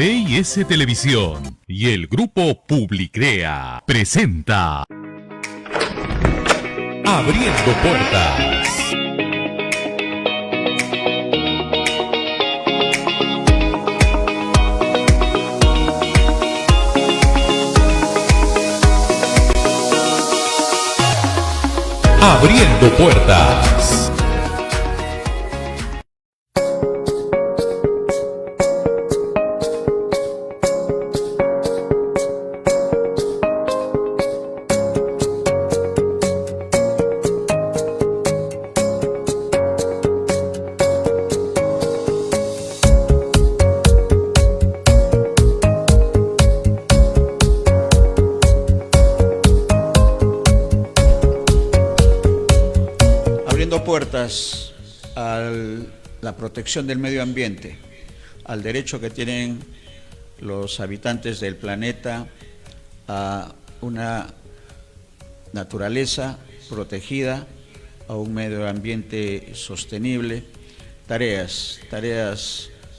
BIS Televisión y el grupo Publicrea presenta Abriendo Puertas. Abriendo Puertas. Puertas a la protección del medio ambiente, al derecho que tienen los habitantes del planeta a una naturaleza protegida, a un medio ambiente sostenible, tareas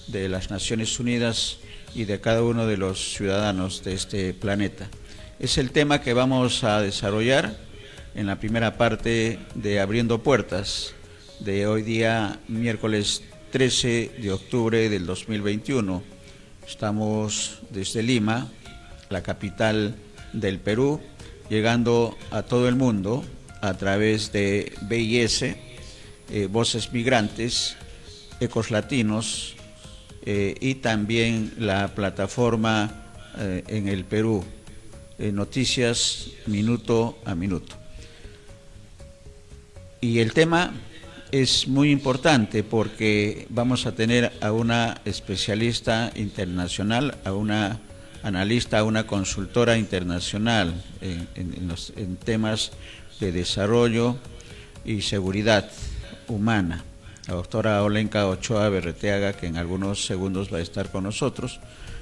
de las Naciones Unidas y de cada uno de los ciudadanos de este planeta. Es el tema que vamos a desarrollar en la primera parte de Abriendo Puertas de hoy día, miércoles 13 de octubre del 2021. Estamos desde Lima, la capital del Perú, llegando a todo el mundo a través de BIS, Voces Migrantes, Ecos Latinos y también la plataforma en el Perú, Noticias Minuto a Minuto. Y el tema es muy importante porque vamos a tener a una especialista internacional, a una analista, a una consultora internacional en temas de desarrollo y seguridad humana, la doctora Olenka Ochoa Berreteaga, que en algunos segundos va a estar con nosotros,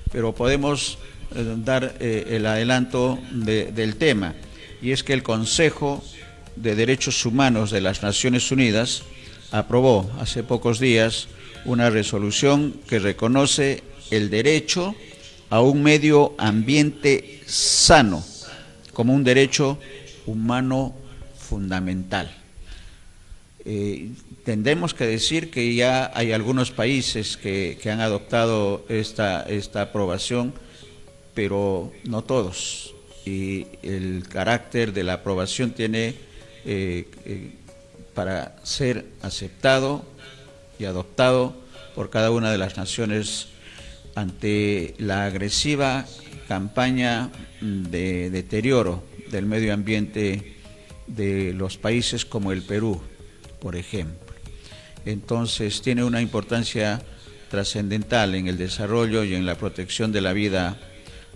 pero podemos dar el adelanto del tema, y es que el Consejo de Derechos Humanos de las Naciones Unidas aprobó hace pocos días una resolución que reconoce el derecho a un medio ambiente sano como un derecho humano fundamental. Tendremos que decir que ya hay algunos países que han adoptado esta aprobación, pero no todos, y el carácter de la aprobación tiene para ser aceptado y adoptado por cada una de las naciones ante la agresiva campaña de deterioro del medio ambiente de los países como el Perú, por ejemplo. Entonces tiene una importancia trascendental en el desarrollo y en la protección de la vida,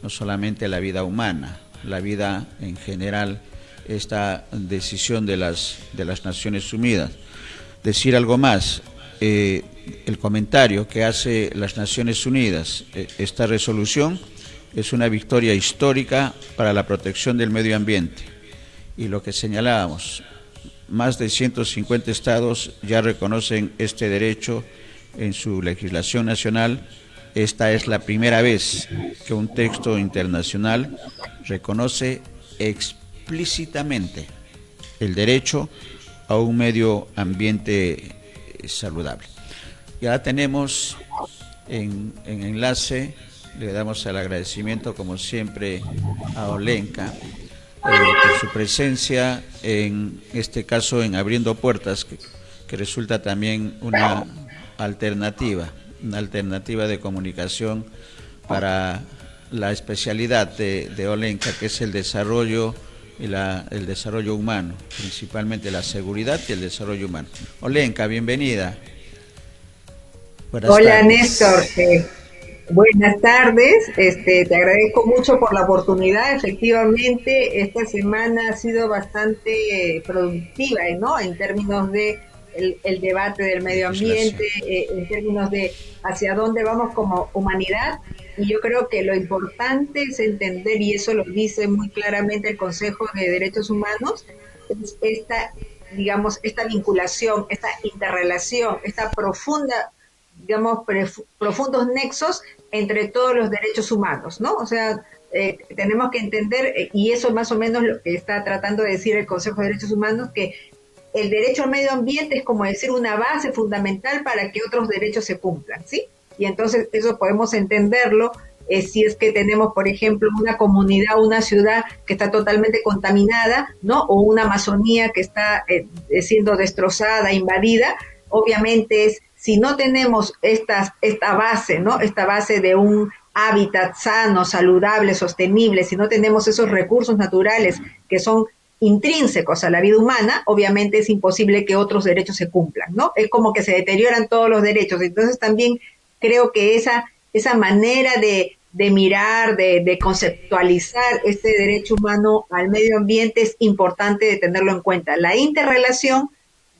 no solamente la vida humana, la vida en general, esta decisión de las Naciones Unidas. Decir algo más, el comentario que hace las Naciones Unidas, esta resolución es una victoria histórica para la protección del medio ambiente, y lo que señalábamos, más de 150 estados ya reconocen este derecho en su legislación nacional. Esta es la primera vez que un texto internacional reconoce explícitamente el derecho a un medio ambiente saludable. Ya tenemos en enlace, le damos el agradecimiento como siempre a Olenka por su presencia en este caso en Abriendo Puertas, que resulta también una alternativa de comunicación para la especialidad de Olenka, que es el desarrollo y el desarrollo humano, principalmente la seguridad y el desarrollo humano. Olenka, bienvenida. Hola Néstor, buenas tardes, te agradezco mucho por la oportunidad. Efectivamente, esta semana ha sido bastante productiva, ¿no? En términos de el debate del medio ambiente, en términos de hacia dónde vamos como humanidad. Y yo creo que lo importante es entender, y eso lo dice muy claramente el Consejo de Derechos Humanos, es esta vinculación, esta interrelación, esta profunda digamos, profundos nexos entre todos los derechos humanos, ¿no? O sea, tenemos que entender, y eso es más o menos lo que está tratando de decir el Consejo de Derechos Humanos, que el derecho al medio ambiente es como decir una base fundamental para que otros derechos se cumplan, ¿sí? Y entonces eso podemos entenderlo si es que tenemos, por ejemplo, una comunidad, una ciudad que está totalmente contaminada, ¿no? O una Amazonía que está siendo destrozada, invadida. Obviamente es, si no tenemos esta base, ¿no? Esta base de un hábitat sano, saludable, sostenible, si no tenemos esos recursos naturales que son intrínsecos a la vida humana, obviamente es imposible que otros derechos se cumplan, ¿no? Es como que se deterioran todos los derechos. Entonces también creo que esa manera de mirar, de conceptualizar este derecho humano al medio ambiente es importante de tenerlo en cuenta. La interrelación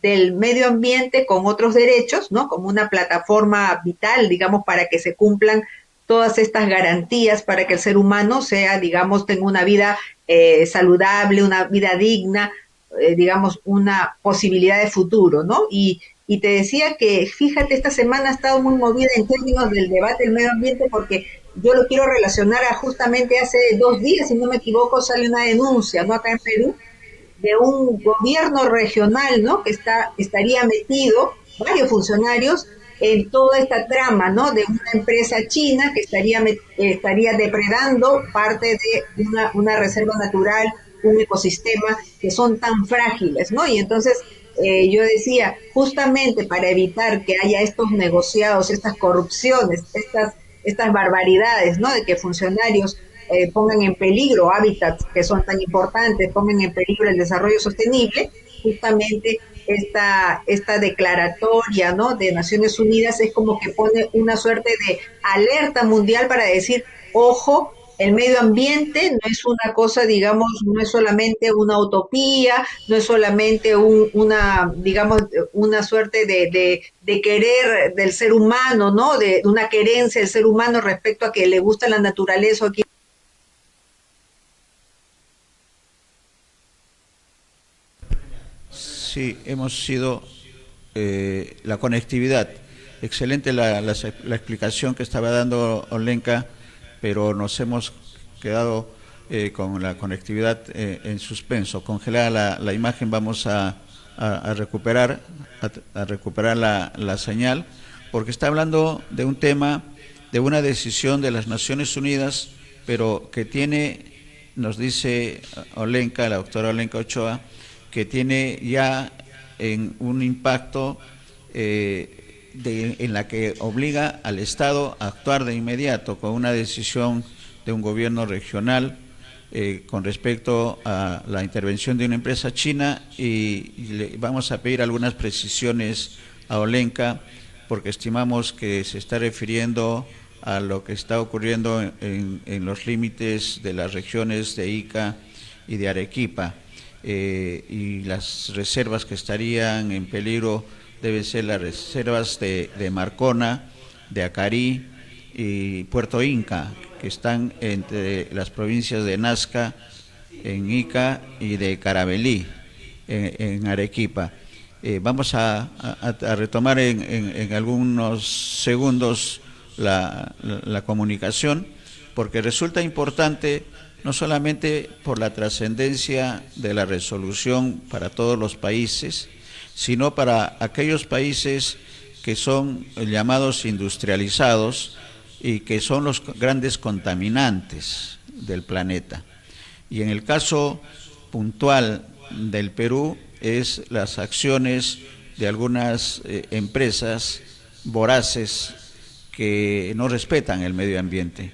del medio ambiente con otros derechos, ¿no? Como una plataforma vital, digamos, para que se cumplan todas estas garantías para que el ser humano sea, digamos, tenga una vida saludable, una vida digna, digamos, una posibilidad de futuro, ¿no? Y te decía que, fíjate, esta semana ha estado muy movida en términos del debate del medio ambiente porque yo lo quiero relacionar a justamente hace 2 días, si no me equivoco, sale una denuncia, ¿no? Acá en Perú, de un gobierno regional, ¿no? Que estaría metido, varios funcionarios, en toda esta trama, ¿no? De una empresa china que estaría depredando parte de una reserva natural, un ecosistema que son tan frágiles, ¿no? Y entonces yo decía, justamente para evitar que haya estos negociados, estas corrupciones, estas barbaridades, ¿no? De que funcionarios pongan en peligro hábitats que son tan importantes, pongan en peligro el desarrollo sostenible, justamente esta declaratoria, ¿no? De Naciones Unidas es como que pone una suerte de alerta mundial para decir, ojo, el medio ambiente no es una cosa, digamos, no es solamente una utopía, no es solamente digamos, una suerte de querer del ser humano, ¿no? De una querencia del ser humano respecto a que le gusta la naturaleza o que Sí, hemos sido la conectividad. Excelente la explicación que estaba dando Olenka, pero nos hemos quedado con la conectividad en suspenso. Congelada la imagen, vamos a recuperar la señal, porque está hablando de un tema, de una decisión de las Naciones Unidas, pero que tiene, nos dice Olenka, la doctora Olenka Ochoa, que tiene ya un impacto en la que obliga al Estado a actuar de inmediato con una decisión de un gobierno regional con respecto a la intervención de una empresa china, y le vamos a pedir algunas precisiones a Olenka porque estimamos que se está refiriendo a lo que está ocurriendo en los límites de las regiones de Ica y de Arequipa. Y las reservas que estarían en peligro deben ser las reservas de Marcona, de Acarí y Puerto Inca, que están entre las provincias de Nazca, en Ica, y de Carabelí, en Arequipa. Vamos a retomar en algunos segundos la comunicación, porque resulta importante no solamente por la trascendencia de la resolución para todos los países, sino para aquellos países que son llamados industrializados y que son los grandes contaminantes del planeta. Y en el caso puntual del Perú es las acciones de algunas empresas voraces que no respetan el medio ambiente.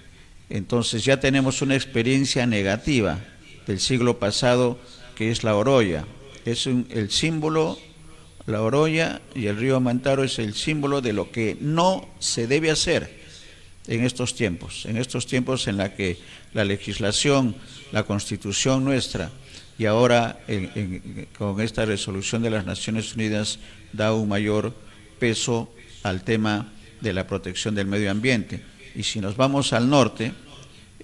Entonces ya tenemos una experiencia negativa del siglo pasado, que es la Oroya. Es el símbolo, la Oroya y el río Mantaro es el símbolo de lo que no se debe hacer en estos tiempos en la que la legislación, la Constitución nuestra, y ahora con esta resolución de las Naciones Unidas da un mayor peso al tema de la protección del medio ambiente. Y si nos vamos al norte,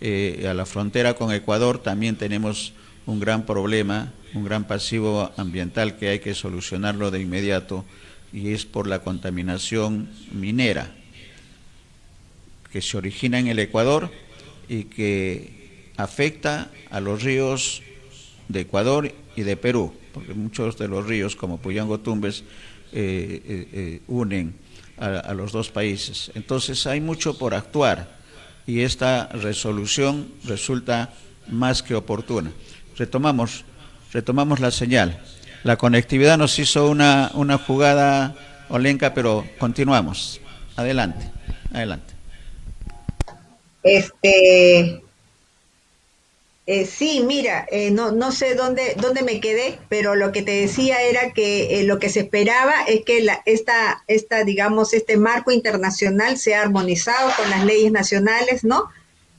a la frontera con Ecuador, también tenemos un gran problema, un gran pasivo ambiental que hay que solucionarlo de inmediato, y es por la contaminación minera. que se origina en el Ecuador y que afecta a los ríos de Ecuador y de Perú, porque muchos de los ríos como Puyango Tumbes unen a los dos países. Entonces hay mucho por actuar y esta resolución resulta más que oportuna. Retomamos la señal. La conectividad nos hizo una jugada Olenka, pero continuamos. Adelante. Sí, mira, no sé dónde me quedé, pero lo que te decía era que lo que se esperaba es que digamos, este marco internacional sea armonizado con las leyes nacionales, ¿no?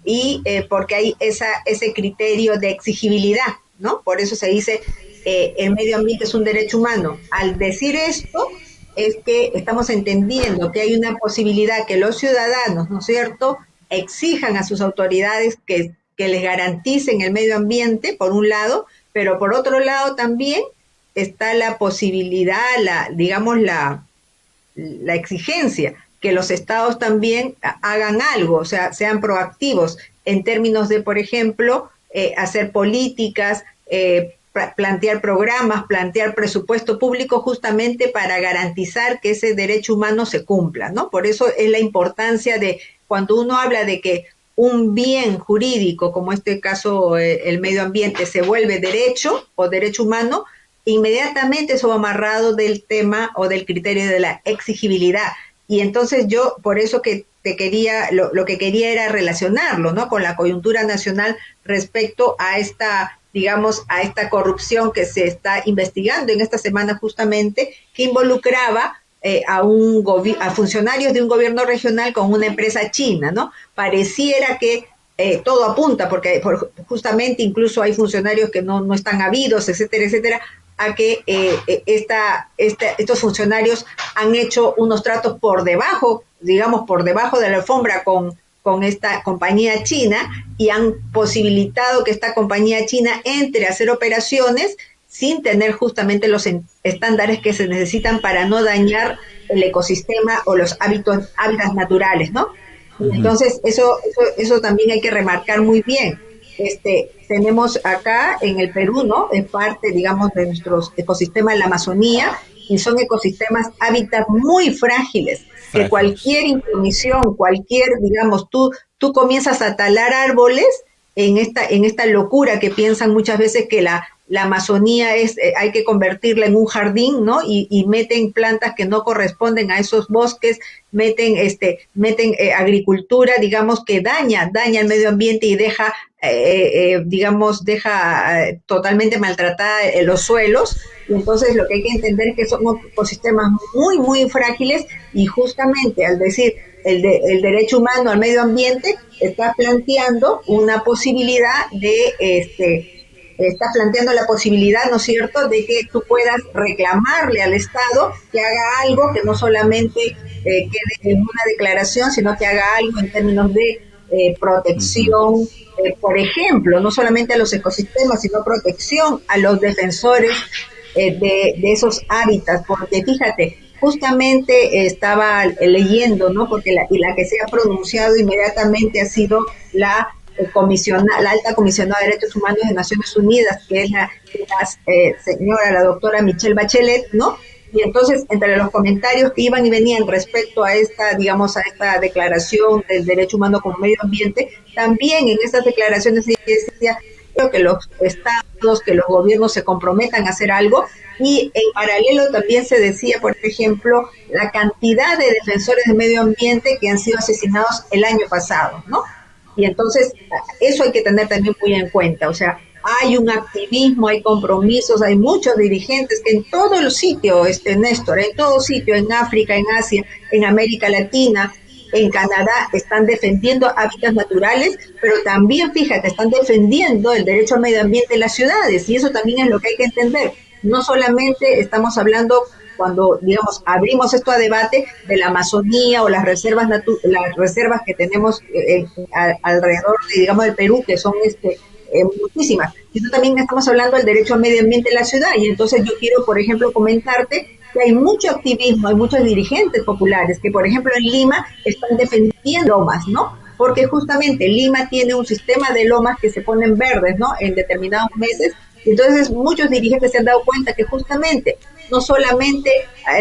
Y porque hay ese criterio de exigibilidad, ¿no? Por eso se dice el medio ambiente es un derecho humano. Al decir esto, es que estamos entendiendo que hay una posibilidad que los ciudadanos, ¿no es cierto?, exijan a sus autoridades que les garanticen el medio ambiente, por un lado, pero por otro lado también está la posibilidad, la exigencia que los estados también hagan algo, o sea, sean proactivos en términos de, por ejemplo, hacer políticas, plantear programas, plantear presupuesto público justamente para garantizar que ese derecho humano se cumpla, ¿no? Por eso es la importancia de, cuando uno habla de que un bien jurídico, como este caso el medio ambiente, se vuelve derecho o derecho humano, inmediatamente eso va amarrado del tema o del criterio de la exigibilidad. Y entonces yo, por eso que lo que quería era relacionarlo, ¿no?, con la coyuntura nacional respecto a esta, digamos, a esta corrupción que se está investigando en esta semana justamente, que involucraba a funcionarios de un gobierno regional con una empresa china, ¿no? Pareciera que todo apunta, porque justamente incluso hay funcionarios que no están habidos, etcétera, a que estos funcionarios han hecho unos tratos por debajo, digamos, por debajo de la alfombra con esta compañía china y han posibilitado que esta compañía china entre a hacer operaciones sin tener justamente los estándares que se necesitan para no dañar el ecosistema o los hábitats naturales, ¿no? Entonces, eso también hay que remarcar muy bien. Tenemos acá en el Perú, ¿no?, es parte, digamos, de nuestros ecosistemas de la Amazonía, y son ecosistemas, hábitats muy frágiles, que cualquier intromisión, digamos, tú comienzas a talar árboles en esta locura que piensan muchas veces que la Amazonía hay que convertirla en un jardín, ¿no? Y meten plantas que no corresponden a esos bosques, meten agricultura, digamos, que daña el medio ambiente y deja totalmente maltratada los suelos. Y entonces lo que hay que entender es que son ecosistemas muy, muy frágiles, y justamente al decir el derecho humano al medio ambiente, está planteando una posibilidad está planteando la posibilidad, ¿no es cierto?, de que tú puedas reclamarle al Estado que haga algo, que no solamente quede en una declaración, sino que haga algo en términos de protección, por ejemplo, no solamente a los ecosistemas, sino protección a los defensores de esos hábitats, porque fíjate, justamente estaba leyendo, ¿no?, porque la que se ha pronunciado inmediatamente ha sido la alta comisionada de Derechos Humanos de Naciones Unidas, que es la señora, la doctora Michelle Bachelet, ¿no? Y entonces, entre los comentarios que iban y venían respecto a esta declaración del derecho humano como medio ambiente, también en estas declaraciones se decía que los estados, que los gobiernos se comprometan a hacer algo, y en paralelo también se decía, por ejemplo, la cantidad de defensores del medio ambiente que han sido asesinados el año pasado, ¿no? Y entonces eso hay que tener también muy en cuenta, o sea, hay un activismo, hay compromisos, hay muchos dirigentes que en todos los sitios, Néstor, en todo sitio, en África, en Asia, en América Latina, en Canadá, están defendiendo hábitats naturales, pero también, fíjate, están defendiendo el derecho al medio ambiente en las ciudades, y eso también es lo que hay que entender. No solamente estamos hablando, cuando, digamos, abrimos esto a debate, de la Amazonía o las reservas que tenemos alrededor, digamos, del Perú, que son muchísimas, sino también estamos hablando del derecho al medio ambiente en la ciudad. Y entonces yo quiero, por ejemplo, comentarte que hay mucho activismo, hay muchos dirigentes populares que, por ejemplo, en Lima están defendiendo lomas, ¿no? Porque justamente Lima tiene un sistema de lomas que se ponen verdes, ¿no? En determinados meses. Entonces, muchos dirigentes se han dado cuenta que justamente no solamente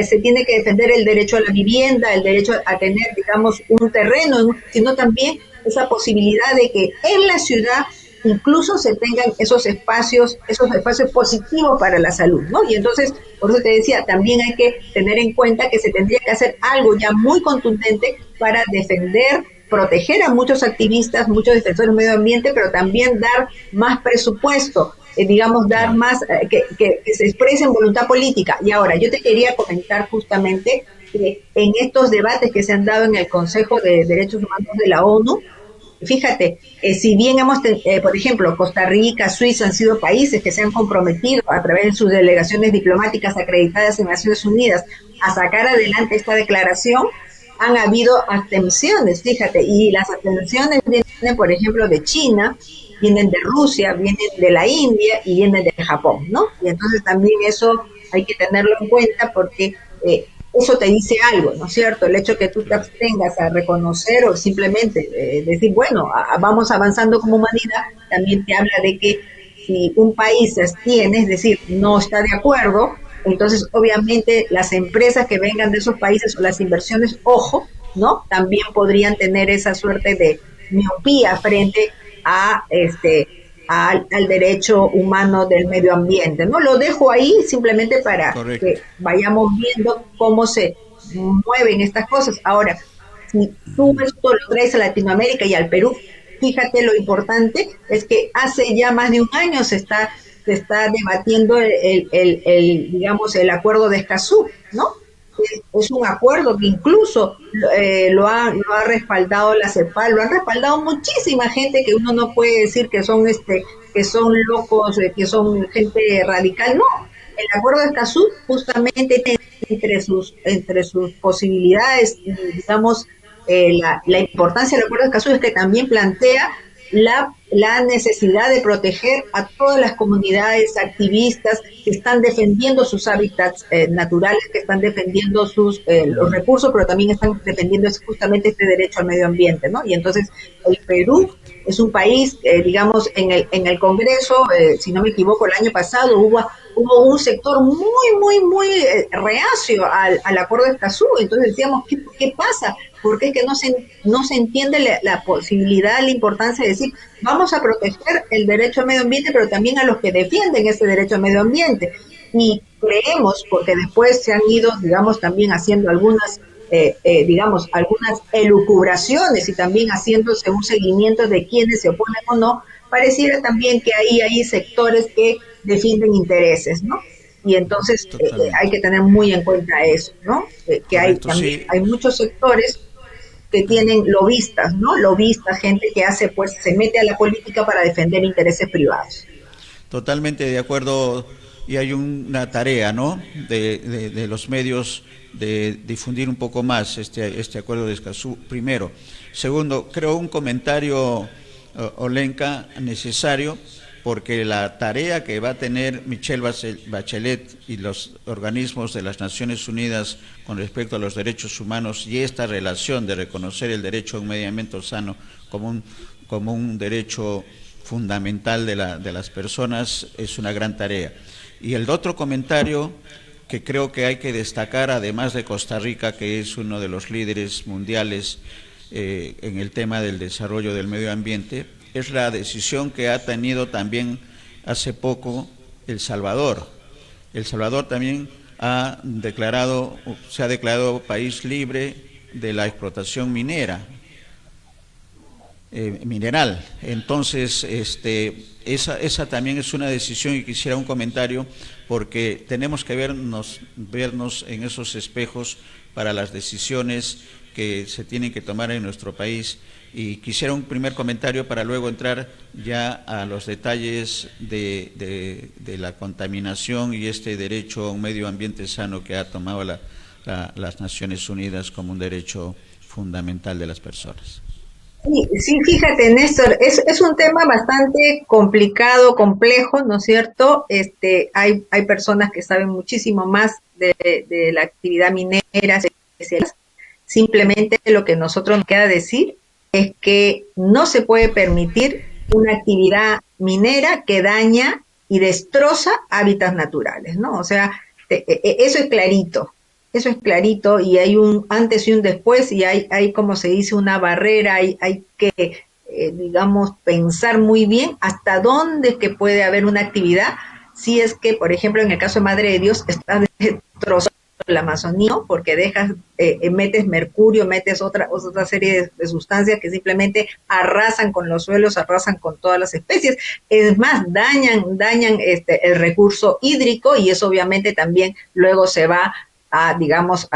se tiene que defender el derecho a la vivienda, el derecho a tener, digamos, un terreno, sino también esa posibilidad de que en la ciudad incluso se tengan esos espacios positivos para la salud, ¿no? Y entonces, por eso te decía, también hay que tener en cuenta que se tendría que hacer algo ya muy contundente para defender, proteger a muchos activistas, muchos defensores del medio ambiente, pero también dar más presupuesto, digamos, dar Claro. más, que se expresen voluntad política. Y ahora, yo te quería comentar justamente que en estos debates que se han dado en el Consejo de Derechos Humanos de la ONU, fíjate, si bien por ejemplo, Costa Rica, Suiza han sido países que se han comprometido a través de sus delegaciones diplomáticas acreditadas en Naciones Unidas a sacar adelante esta declaración, han habido abstenciones, fíjate, y las abstenciones vienen, por ejemplo, de China, vienen de Rusia, vienen de la India y vienen de Japón, ¿no? Y entonces también eso hay que tenerlo en cuenta porque eso te dice algo, ¿no es cierto? El hecho que tú te Claro. abstengas a reconocer o simplemente decir, bueno, vamos avanzando como humanidad, también te habla de que si un país se abstiene, es decir, no está de acuerdo, entonces obviamente las empresas que vengan de esos países o las inversiones, ojo, ¿no? También podrían tener esa suerte de miopía frente a al derecho humano del medio ambiente. No lo dejo ahí simplemente para Correcto. que vayamos viendo cómo se mueven estas cosas. Ahora, si tú esto lo traes a Latinoamérica y al Perú, fíjate lo importante es que hace ya más de un año se está debatiendo digamos, el acuerdo de Escazú, ¿no? Es un acuerdo que incluso lo ha respaldado la CEPAL, lo han respaldado muchísima gente que uno no puede decir que son locos, que son gente radical, no. El acuerdo de Escazú justamente tiene entre sus posibilidades y digamos la importancia del acuerdo de Escazú es que también plantea la necesidad de proteger a todas las comunidades activistas que están defendiendo sus hábitats naturales, que están defendiendo los recursos, pero también están defendiendo justamente este derecho al medio ambiente, ¿no? Y entonces el Perú es un país, digamos, en el Congreso, si no me equivoco, el año pasado hubo un sector muy reacio al acuerdo de Escazú. Entonces decíamos, ¿qué pasa? Porque es que no se entiende la posibilidad, la importancia de decir, vamos a proteger el derecho al medio ambiente, pero también a los que defienden ese derecho al medio ambiente. Y creemos, porque después se han ido, digamos, también haciendo digamos, algunas elucubraciones y también haciéndose un seguimiento de quienes se oponen o no, pareciera también que ahí hay sectores que defienden intereses, ¿no? Y entonces hay Totalmente. que tener muy en cuenta eso, ¿no? Que hay Correcto, también, sí. hay muchos sectores que tienen lobistas, ¿no? Lobistas, gente que se mete a la política para defender intereses privados. Totalmente de acuerdo, y hay una tarea, ¿no? De los medios de difundir un poco más este acuerdo de Escazú, primero. Segundo, creo un comentario, Olenka, necesario, porque la tarea que va a tener Michelle Bachelet y los organismos de las Naciones Unidas con respecto a los derechos humanos y esta relación de reconocer el derecho a un medio ambiente sano como un derecho fundamental de las personas es una gran tarea. Y el otro comentario que creo que hay que destacar, además de Costa Rica, que es uno de los líderes mundiales en el tema del desarrollo del medio ambiente, es la decisión que ha tenido también hace poco El Salvador. El Salvador también se ha declarado país libre de la explotación mineral. Entonces, esa también es una decisión y quisiera un comentario porque tenemos que vernos en esos espejos para las decisiones que se tienen que tomar en nuestro país. Y quisiera un primer comentario para luego entrar ya a los detalles de la contaminación y este derecho a un medio ambiente sano que ha tomado las Naciones Unidas como un derecho fundamental de las personas. Sí, sí, fíjate, Néstor, es un tema bastante complicado, complejo, ¿no es cierto? Hay personas que saben muchísimo más de la actividad minera, simplemente lo que nosotros nos queda decir es que no se puede permitir una actividad minera que daña y destroza hábitats naturales, ¿no? O sea, eso es clarito. Eso es clarito y hay un antes y un después y hay como se dice, una barrera, hay que, digamos, pensar muy bien hasta dónde es que puede haber una actividad, si es que, por ejemplo, en el caso de Madre de Dios, está destrozando la Amazonía, ¿no? Porque metes mercurio, metes otra serie de sustancias que simplemente arrasan con los suelos, arrasan con todas las especies. Es más, dañan el recurso hídrico y eso obviamente también luego se va digamos,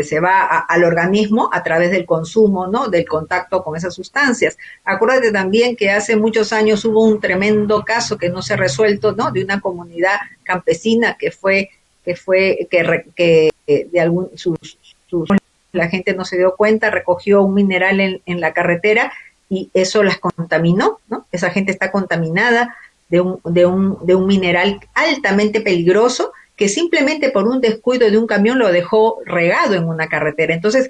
se va al organismo a través del consumo, ¿no? Del contacto con esas sustancias. Acuérdate también que hace muchos años hubo un tremendo caso que no se ha resuelto, ¿no? De una comunidad campesina que de algún, la gente no se dio cuenta, recogió un mineral en la carretera y eso las contaminó, ¿no? Esa gente está contaminada de un mineral altamente peligroso que simplemente por un descuido de un camión lo dejó regado en una carretera. Entonces,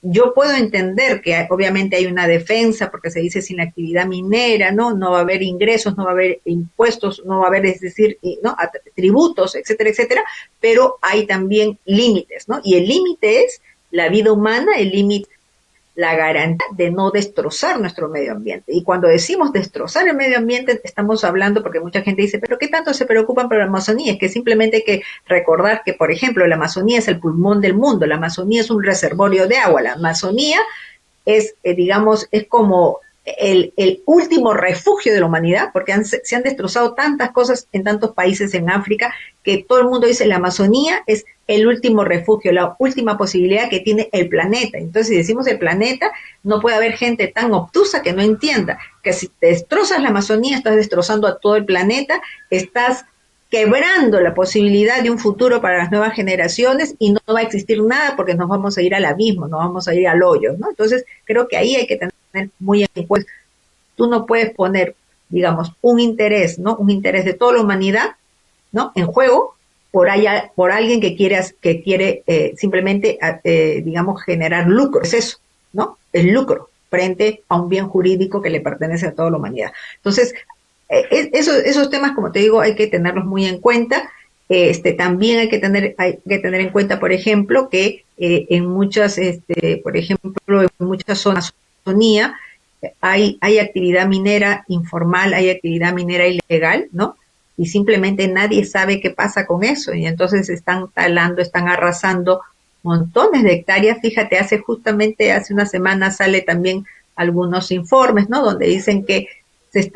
yo puedo entender que obviamente hay una defensa, porque se dice sin actividad minera, ¿no? No va a haber ingresos, no va a haber impuestos, no va a haber, es decir, ¿no? Tributos, etcétera, etcétera, pero hay también límites, ¿no? Y el límite es la vida humana, el límite la garantía de no destrozar nuestro medio ambiente. Y cuando decimos destrozar el medio ambiente, estamos hablando, porque mucha gente dice, pero ¿qué tanto se preocupan por la Amazonía? Es que simplemente hay que recordar que, por ejemplo, la Amazonía es el pulmón del mundo, la Amazonía es un reservorio de agua, la Amazonía es, digamos, es como el último refugio de la humanidad, porque se han destrozado tantas cosas en tantos países en África, que todo el mundo dice la Amazonía es el último refugio, la última posibilidad que tiene el planeta. Entonces, si decimos el planeta, no puede haber gente tan obtusa que no entienda que si te destrozas la Amazonía, estás destrozando a todo el planeta, estás quebrando la posibilidad de un futuro para las nuevas generaciones y no va a existir nada porque nos vamos a ir al abismo, nos vamos a ir al hoyo, ¿no? Entonces, creo que ahí hay que tener muy en cuenta. Tú no puedes poner, digamos, un interés, ¿no? Un interés de toda la humanidad, ¿no? En juego por alguien que quiere simplemente, digamos, generar lucro. Es eso, ¿no? Es lucro frente a un bien jurídico que le pertenece a toda la humanidad. Entonces, esos temas, como te digo, hay que tenerlos muy en cuenta. También hay que tener en cuenta, por ejemplo, que en muchas, por ejemplo, en muchas zonas de Amazonía hay actividad minera informal, hay actividad minera ilegal, ¿no? Y simplemente nadie sabe qué pasa con eso y entonces están talando, están arrasando montones de hectáreas. Fíjate, hace una semana sale también algunos informes, ¿no? Donde dicen que se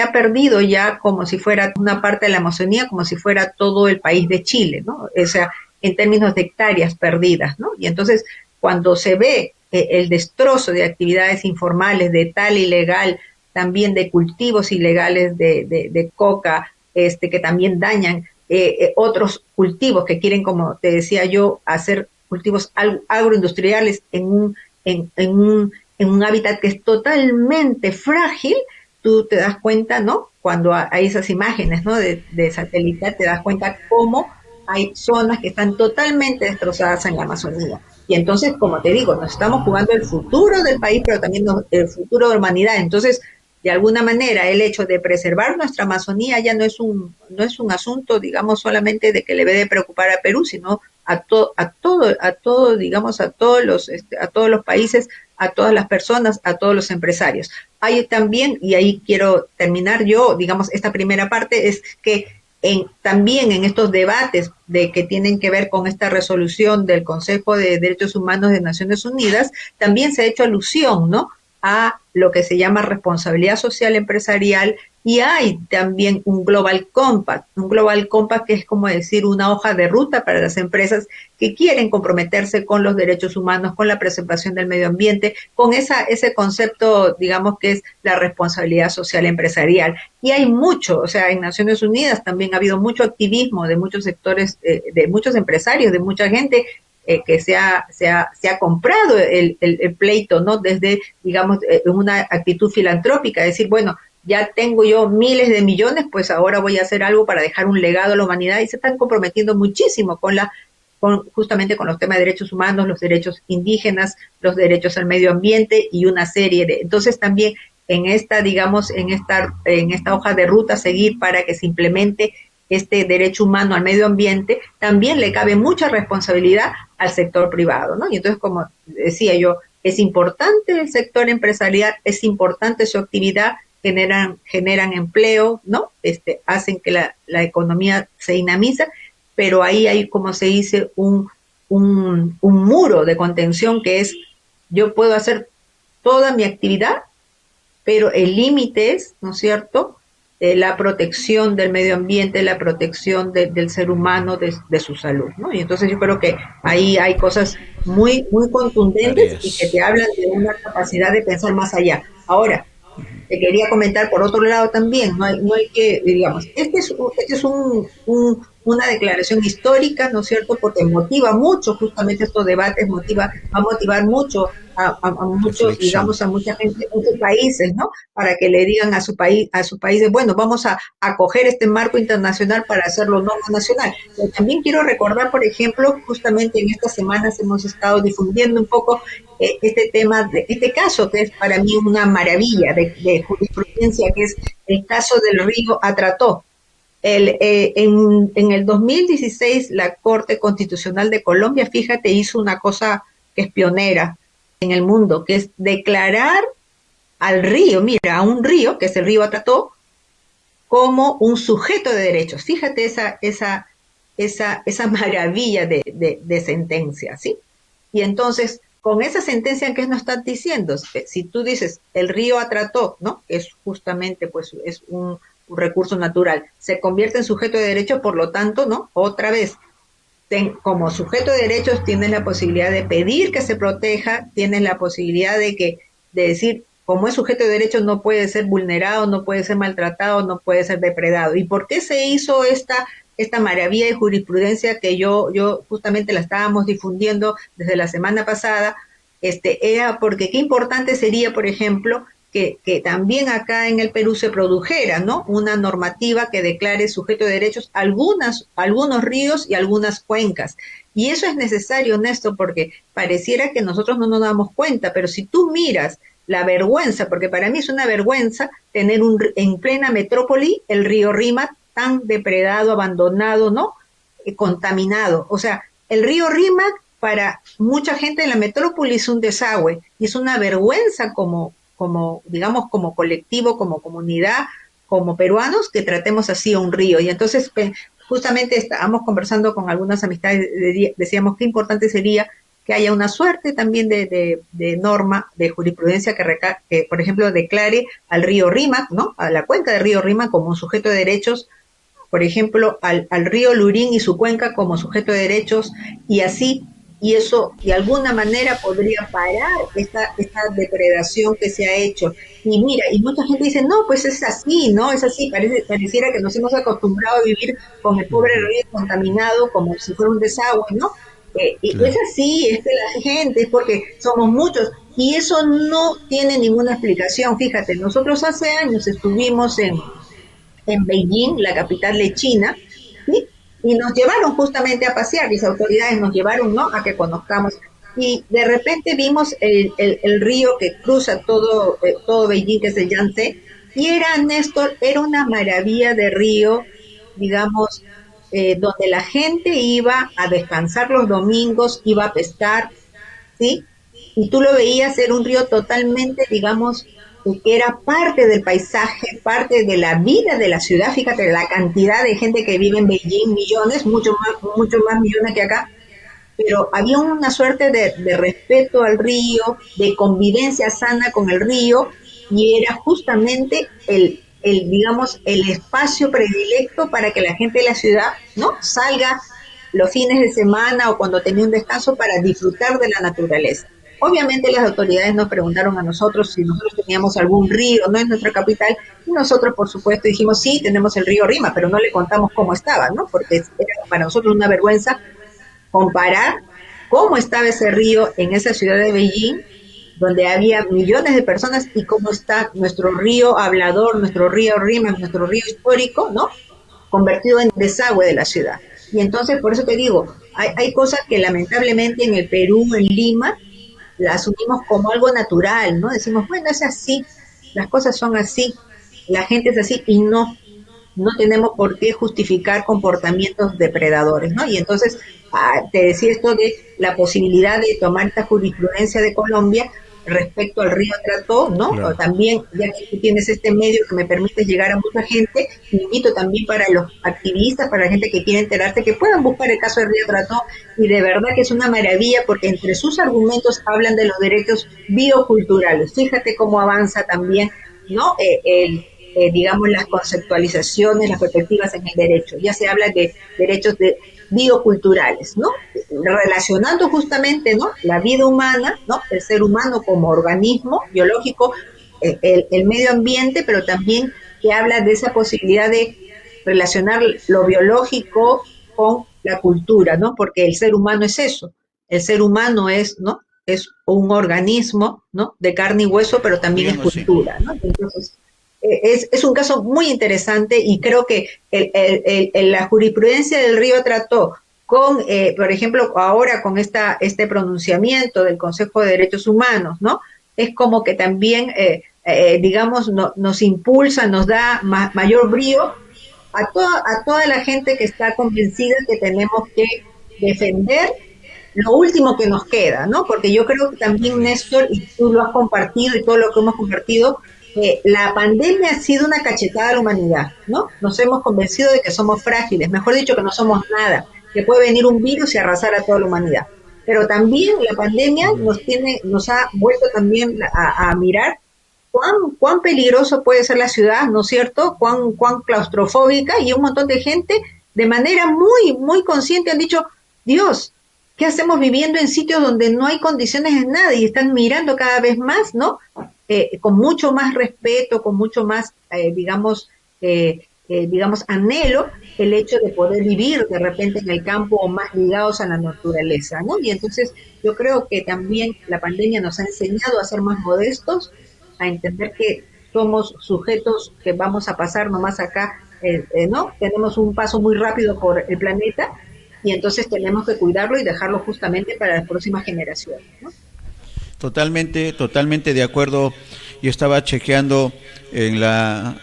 ha perdido ya como si fuera una parte de la Amazonía, como si fuera todo el país de Chile, ¿no? O sea, en términos de hectáreas perdidas, ¿no? Y entonces, cuando se ve el destrozo de actividades informales, de tal ilegal, también de cultivos ilegales de coca, que también dañan otros cultivos que quieren, como te decía yo, hacer cultivos agroindustriales en un hábitat que es totalmente frágil. Tú te das cuenta, ¿no? Cuando hay esas imágenes, ¿no? De satelital, te das cuenta cómo hay zonas que están totalmente destrozadas en la Amazonía. Y entonces, como te digo, nos estamos jugando el futuro del país, pero también el futuro de la humanidad. Entonces, de alguna manera, el hecho de preservar nuestra Amazonía ya no es un asunto, digamos, solamente de que le debe preocupar a Perú, sino a todo, digamos, a todos los países, a todas las personas, a todos los empresarios. Hay también, y ahí quiero terminar yo, digamos, esta primera parte, es que también en estos debates que tienen que ver con esta resolución del Consejo de Derechos Humanos de Naciones Unidas, también se ha hecho alusión, ¿no?, a lo que se llama responsabilidad social empresarial, y hay también un Global Compact que es como decir una hoja de ruta para las empresas que quieren comprometerse con los derechos humanos, con la preservación del medio ambiente, con ese concepto, digamos, que es la responsabilidad social empresarial. Y hay mucho, o sea, en Naciones Unidas también ha habido mucho activismo de muchos sectores, de muchos empresarios, de mucha gente que se ha comprado el pleito, ¿no? Desde, digamos, una actitud filantrópica, decir, bueno, ya tengo yo miles de millones, pues ahora voy a hacer algo para dejar un legado a la humanidad, y se están comprometiendo muchísimo justamente con los temas de derechos humanos, los derechos indígenas, los derechos al medio ambiente y una serie de... Entonces también en esta, digamos, en esta hoja de ruta seguir para que se implemente este derecho humano al medio ambiente, también le cabe mucha responsabilidad al sector privado, ¿no? Y entonces, como decía yo, es importante el sector empresarial, es importante su actividad, generan empleo, ¿no? Hacen que la economía se dinamiza, pero ahí hay, como se dice, un muro de contención, que es, yo puedo hacer toda mi actividad, pero el límite es, ¿no es cierto?, la protección del medio ambiente, la protección del ser humano, de su salud, ¿no? Y entonces yo creo que ahí hay cosas muy, muy contundentes y que te hablan de una capacidad de pensar más allá. Ahora, te quería comentar por otro lado también, no hay que, digamos, este es una declaración histórica, ¿no es cierto?, porque motiva mucho, justamente estos debates va a motivar mucho a muchos, digamos, a mucha gente, a muchos países, ¿no?, para que le digan a sus países, bueno, vamos a acoger este marco internacional para hacerlo norma nacional. Pero también quiero recordar, por ejemplo, justamente en estas semanas hemos estado difundiendo un poco este tema, este caso que es para mí una maravilla de jurisprudencia, que es el caso del río Atrató. En el 2016 la Corte Constitucional de Colombia, fíjate, hizo una cosa que es pionera en el mundo, que es declarar al río, mira, a un río, que es el río Atrató, como un sujeto de derechos. Fíjate esa maravilla de sentencia, ¿sí? Y entonces, con esa sentencia, ¿qué nos están diciendo? Si tú dices, el río Atrató, ¿no?, es justamente, pues, es un recurso natural, se convierte en sujeto de derecho, por lo tanto, ¿no?, otra vez, como sujeto de derechos tienes la posibilidad de pedir que se proteja, tienes la posibilidad de decir, como es sujeto de derechos, no puede ser vulnerado, no puede ser maltratado, no puede ser depredado. ¿Y por qué se hizo esta maravilla de jurisprudencia que yo justamente la estábamos difundiendo desde la semana pasada? Era porque qué importante sería, por ejemplo, que también acá en el Perú se produjera, ¿no?, una normativa que declare sujeto de derechos algunos ríos y algunas cuencas. Y eso es necesario, Néstor, porque pareciera que nosotros no nos damos cuenta, pero si tú miras la vergüenza, porque para mí es una vergüenza tener en plena metrópoli el río Rímac tan depredado, abandonado, ¿no?, contaminado. O sea, el río Rímac para mucha gente en la metrópoli es un desagüe, y es una vergüenza como digamos, como colectivo, como comunidad, como peruanos, que tratemos así a un río. Y entonces, justamente estábamos conversando con algunas amistades, decíamos qué importante sería que haya una suerte también de norma, de jurisprudencia que, por ejemplo, declare al río Rímac, ¿no?, a la cuenca del río Rímac como un sujeto de derechos, por ejemplo, al río Lurín y su cuenca como sujeto de derechos, y así, y eso de alguna manera podría parar esta depredación que se ha hecho. Y mira, y mucha gente dice, no, pues es así, ¿no? Es así, pareciera que nos hemos acostumbrado a vivir con el pobre río contaminado como si fuera un desagüe, ¿no? Y claro, es así, es que la gente, es porque somos muchos, y eso no tiene ninguna explicación. Fíjate, nosotros hace años estuvimos en Beijing, la capital de China, ¿sí?, y nos llevaron justamente a pasear, las autoridades nos llevaron, ¿no?, a que conozcamos, y de repente vimos el río que cruza todo Beijing, que es el Yangtze, y Néstor, era una maravilla de río, digamos, donde la gente iba a descansar los domingos, iba a pescar, ¿sí? Y tú lo veías, era un río totalmente, digamos, que era parte del paisaje, parte de la vida de la ciudad. Fíjate la cantidad de gente que vive en Beijing, millones, mucho más millones que acá, pero había una suerte de respeto al río, de convivencia sana con el río, y era justamente digamos, el espacio predilecto para que la gente de la ciudad, ¿no?, salga los fines de semana o cuando tenía un descanso para disfrutar de la naturaleza. Obviamente las autoridades nos preguntaron a nosotros si nosotros teníamos algún río, no en nuestra capital, y nosotros por supuesto dijimos sí, tenemos el río Rima, pero no le contamos cómo estaba, ¿no?, porque era para nosotros una vergüenza comparar cómo estaba ese río en esa ciudad de Beijing, donde había millones de personas, y cómo está nuestro río hablador, nuestro río Rímac, nuestro río histórico, ¿no? Convertido en desagüe de la ciudad. Y entonces, por eso te digo, hay cosas que lamentablemente en el Perú, en Lima, las asumimos como algo natural, ¿no? Decimos, bueno, es así, las cosas son así, la gente es así, y no tenemos por qué justificar comportamientos depredadores, ¿no? Y entonces, te decía esto de la posibilidad de tomar esta jurisprudencia de Colombia respecto al río Trató, ¿no? O Claro. también, ya que tú tienes este medio que me permite llegar a mucha gente, invito también para los activistas, para la gente que quiere enterarse, que puedan buscar el caso del río Trató, y de verdad que es una maravilla, porque entre sus argumentos hablan de los derechos bioculturales. Fíjate cómo avanza también, ¿no? Digamos, las conceptualizaciones, las perspectivas en el derecho. Ya se habla de derechos bioculturales, ¿no? Relacionando justamente, ¿no? La vida humana, ¿no? El ser humano como organismo biológico, el medio ambiente, pero también que habla de esa posibilidad de relacionar lo biológico con la cultura, ¿no? Porque el ser humano es eso. El ser humano es, ¿no? Es un organismo, ¿no? De carne y hueso, pero también es Digamos así. cultura, ¿no? Entonces, es un caso muy interesante, y creo que la jurisprudencia del río Trató con, por ejemplo, ahora con este pronunciamiento del Consejo de Derechos Humanos, ¿no? Es como que también, digamos, nos impulsa, nos da mayor brío a toda la gente que está convencida que tenemos que defender lo último que nos queda, ¿no? Porque yo creo que también, Néstor, y tú lo has compartido y todo lo que hemos compartido, la pandemia ha sido una cachetada a la humanidad, ¿no? Nos hemos convencido de que somos frágiles, mejor dicho, que no somos nada, que puede venir un virus y arrasar a toda la humanidad. Pero también la pandemia nos ha vuelto también a mirar cuán peligroso puede ser la ciudad, ¿no es cierto? Cuán claustrofóbica, y un montón de gente de manera muy consciente han dicho, Dios, ¿qué hacemos viviendo en sitios donde no hay condiciones de nada? Y están mirando cada vez más, ¿no? Con mucho más respeto, con mucho más, digamos, anhelo, el hecho de poder vivir de repente en el campo, o más ligados a la naturaleza, ¿no? Y entonces yo creo que también la pandemia nos ha enseñado a ser más modestos, a entender que somos sujetos que vamos a pasar nomás acá, ¿no? Tenemos un paso muy rápido por el planeta, y entonces tenemos que cuidarlo y dejarlo justamente para las próximas generaciones, ¿no? Totalmente de acuerdo. Yo estaba chequeando en las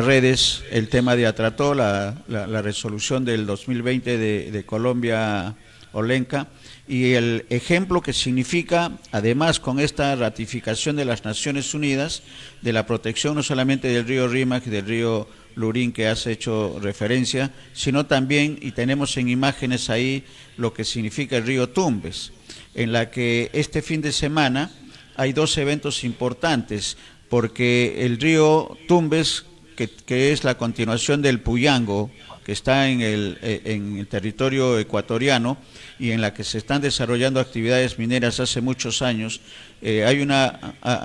redes el tema de Atrató, la resolución del 2020 de Colombia Olenka, y el ejemplo que significa, además, con esta ratificación de las Naciones Unidas, de la protección no solamente del río Rímac y del río Lurín, que has hecho referencia, sino también, y tenemos en imágenes ahí, lo que significa el río Tumbes, en la que este fin de semana hay dos eventos importantes, porque el río Tumbes, que es la continuación del Puyango, que está en el territorio ecuatoriano, y en la que se están desarrollando actividades mineras hace muchos años, hay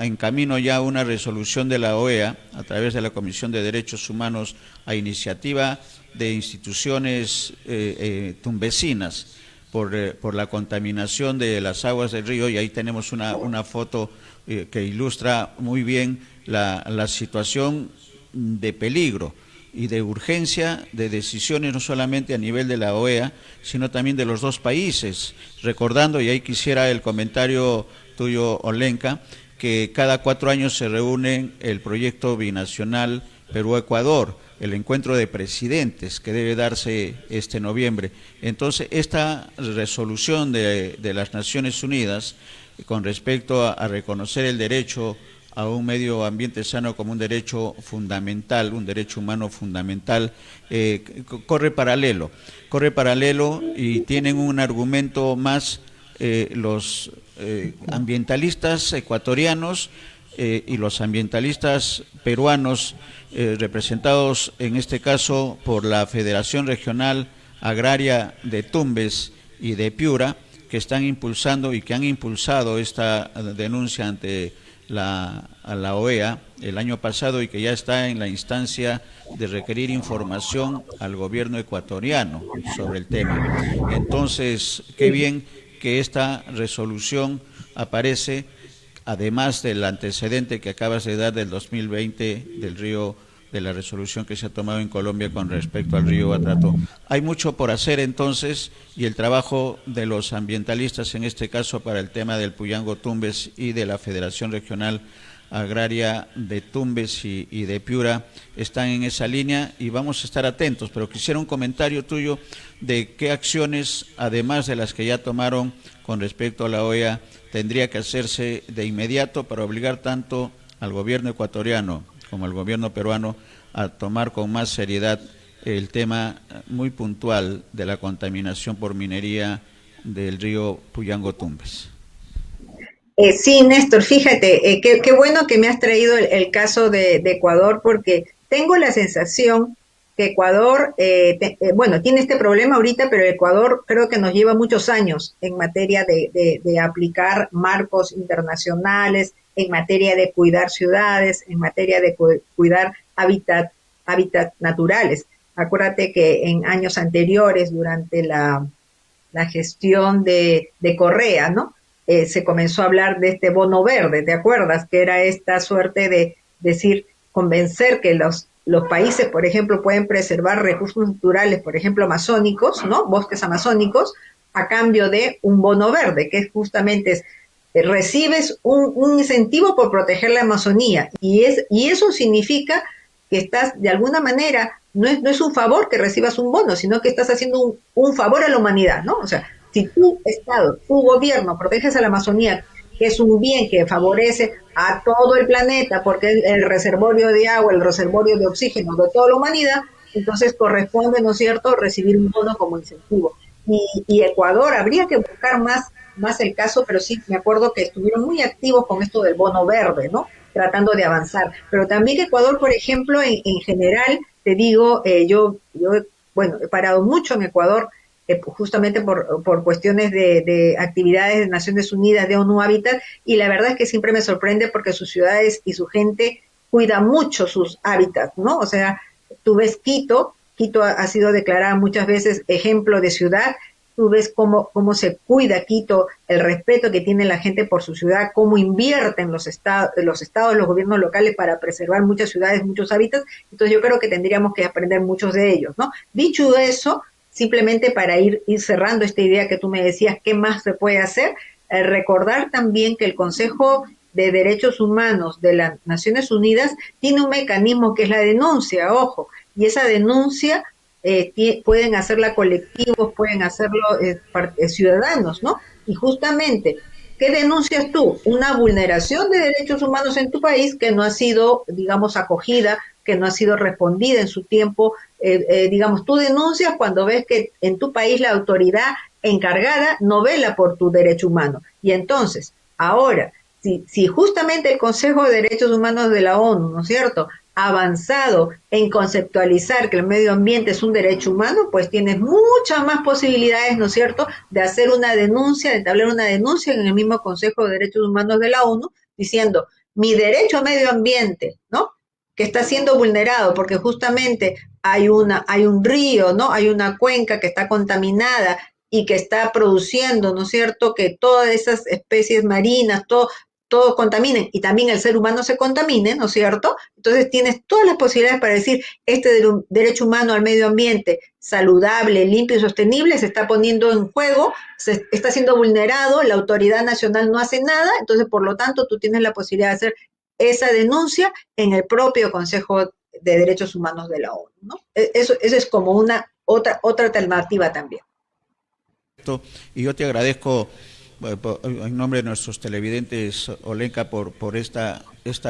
en camino ya una resolución de la OEA, a través de la Comisión de Derechos Humanos, a iniciativa de instituciones tumbesinas, por la contaminación de las aguas del río, y ahí tenemos una foto que ilustra muy bien la situación de peligro y de urgencia de decisiones, no solamente a nivel de la OEA, sino también de los dos países, recordando, y ahí quisiera el comentario tuyo, Olenka, que cada 4 años se reúne el proyecto binacional Perú-Ecuador, el encuentro de presidentes que debe darse este noviembre. Entonces, esta resolución de las Naciones Unidas con respecto a reconocer el derecho a un medio ambiente sano como un derecho fundamental, un derecho humano fundamental, corre paralelo, y tienen un argumento más los ambientalistas ecuatorianos y los ambientalistas peruanos, representados en este caso por la Federación Regional Agraria de Tumbes y de Piura, que están impulsando y que han impulsado esta denuncia ante a la OEA el año pasado, y que ya está en la instancia de requerir información al gobierno ecuatoriano sobre el tema. Entonces, qué bien que esta resolución aparece, además del antecedente que acabas de dar del 2020 del río, de la resolución que se ha tomado en Colombia con respecto al río Atrato. Hay mucho por hacer entonces, y el trabajo de los ambientalistas, en este caso para el tema del Puyango Tumbes y de la Federación Regional Agraria de Tumbes y de Piura, están en esa línea y vamos a estar atentos, pero quisiera un comentario tuyo de qué acciones, además de las que ya tomaron con respecto a la OEA, tendría que hacerse de inmediato para obligar tanto al gobierno ecuatoriano como al gobierno peruano a tomar con más seriedad el tema muy puntual de la contaminación por minería del río Puyango Tumbes. Sí, Néstor, fíjate, qué bueno que me has traído el caso de Ecuador, porque tengo la sensación que Ecuador, bueno, tiene este problema ahorita, pero Ecuador creo que nos lleva muchos años en materia de aplicar marcos internacionales, en materia de cuidar ciudades, en materia de cuidar hábitat naturales. Acuérdate que en años anteriores, durante la gestión de Correa, ¿no? Se comenzó a hablar de este bono verde, ¿te acuerdas? Que era esta suerte de decir, convencer que los países, por ejemplo, pueden preservar recursos naturales, por ejemplo, amazónicos, ¿no? Bosques amazónicos, a cambio de un bono verde, que es justamente recibes un incentivo por proteger la Amazonía, y eso significa que estás, de alguna manera, no es un favor que recibas un bono, sino que estás haciendo un favor a la humanidad, ¿no? O sea, si tu Estado, tu gobierno proteges a la Amazonía, que es un bien que favorece a todo el planeta, porque es el reservorio de agua, el reservorio de oxígeno de toda la humanidad, entonces corresponde, ¿no es cierto?, recibir un bono como incentivo. Y Ecuador, habría que buscar más el caso, pero sí me acuerdo que estuvieron muy activos con esto del bono verde, ¿no?, tratando de avanzar. Pero también Ecuador, por ejemplo, en general, te digo, bueno, he parado mucho en Ecuador, justamente por cuestiones de actividades de Naciones Unidas, de ONU Habitat, y la verdad es que siempre me sorprende porque sus ciudades y su gente cuida mucho sus hábitats, ¿no? O sea, tú ves Quito ha sido declarada muchas veces ejemplo de ciudad, tú ves cómo se cuida Quito, el respeto que tiene la gente por su ciudad, cómo invierten los estados, los gobiernos locales para preservar muchas ciudades, muchos hábitats. Entonces yo creo que tendríamos que aprender muchos de ellos, ¿no? Dicho eso, simplemente para ir cerrando esta idea que tú me decías, ¿qué más se puede hacer? Recordar también que el Consejo de Derechos Humanos de las Naciones Unidas tiene un mecanismo que es la denuncia, ojo, y esa denuncia pueden hacerla colectivos, pueden hacerlo ciudadanos, ¿no? Y justamente, ¿qué denuncias tú? Una vulneración de derechos humanos en tu país que no ha sido, digamos, acogida, que no ha sido respondida en su tiempo. Digamos, tú denuncias cuando ves que en tu país la autoridad encargada no vela por tu derecho humano. Y entonces, ahora, si justamente el Consejo de Derechos Humanos de la ONU, ¿no es cierto?, ha avanzado en conceptualizar que el medio ambiente es un derecho humano, pues tienes muchas más posibilidades, ¿no es cierto?, de hacer una denuncia, de entablar una denuncia en el mismo Consejo de Derechos Humanos de la ONU, diciendo, mi derecho a medio ambiente, ¿no?, que está siendo vulnerado porque justamente hay un río, ¿no?, hay una cuenca que está contaminada y que está produciendo, ¿no es cierto?, que todas esas especies marinas, todo contaminen, y también el ser humano se contamine, ¿no es cierto? Entonces tienes todas las posibilidades para decir, este derecho humano al medio ambiente saludable, limpio y sostenible se está poniendo en juego, se está siendo vulnerado, la autoridad nacional no hace nada, entonces por lo tanto tú tienes la posibilidad de hacer esa denuncia en el propio Consejo de Derechos Humanos de la ONU, ¿no? Eso es como una otra alternativa también. Y yo te agradezco en nombre de nuestros televidentes, Olenka, por esta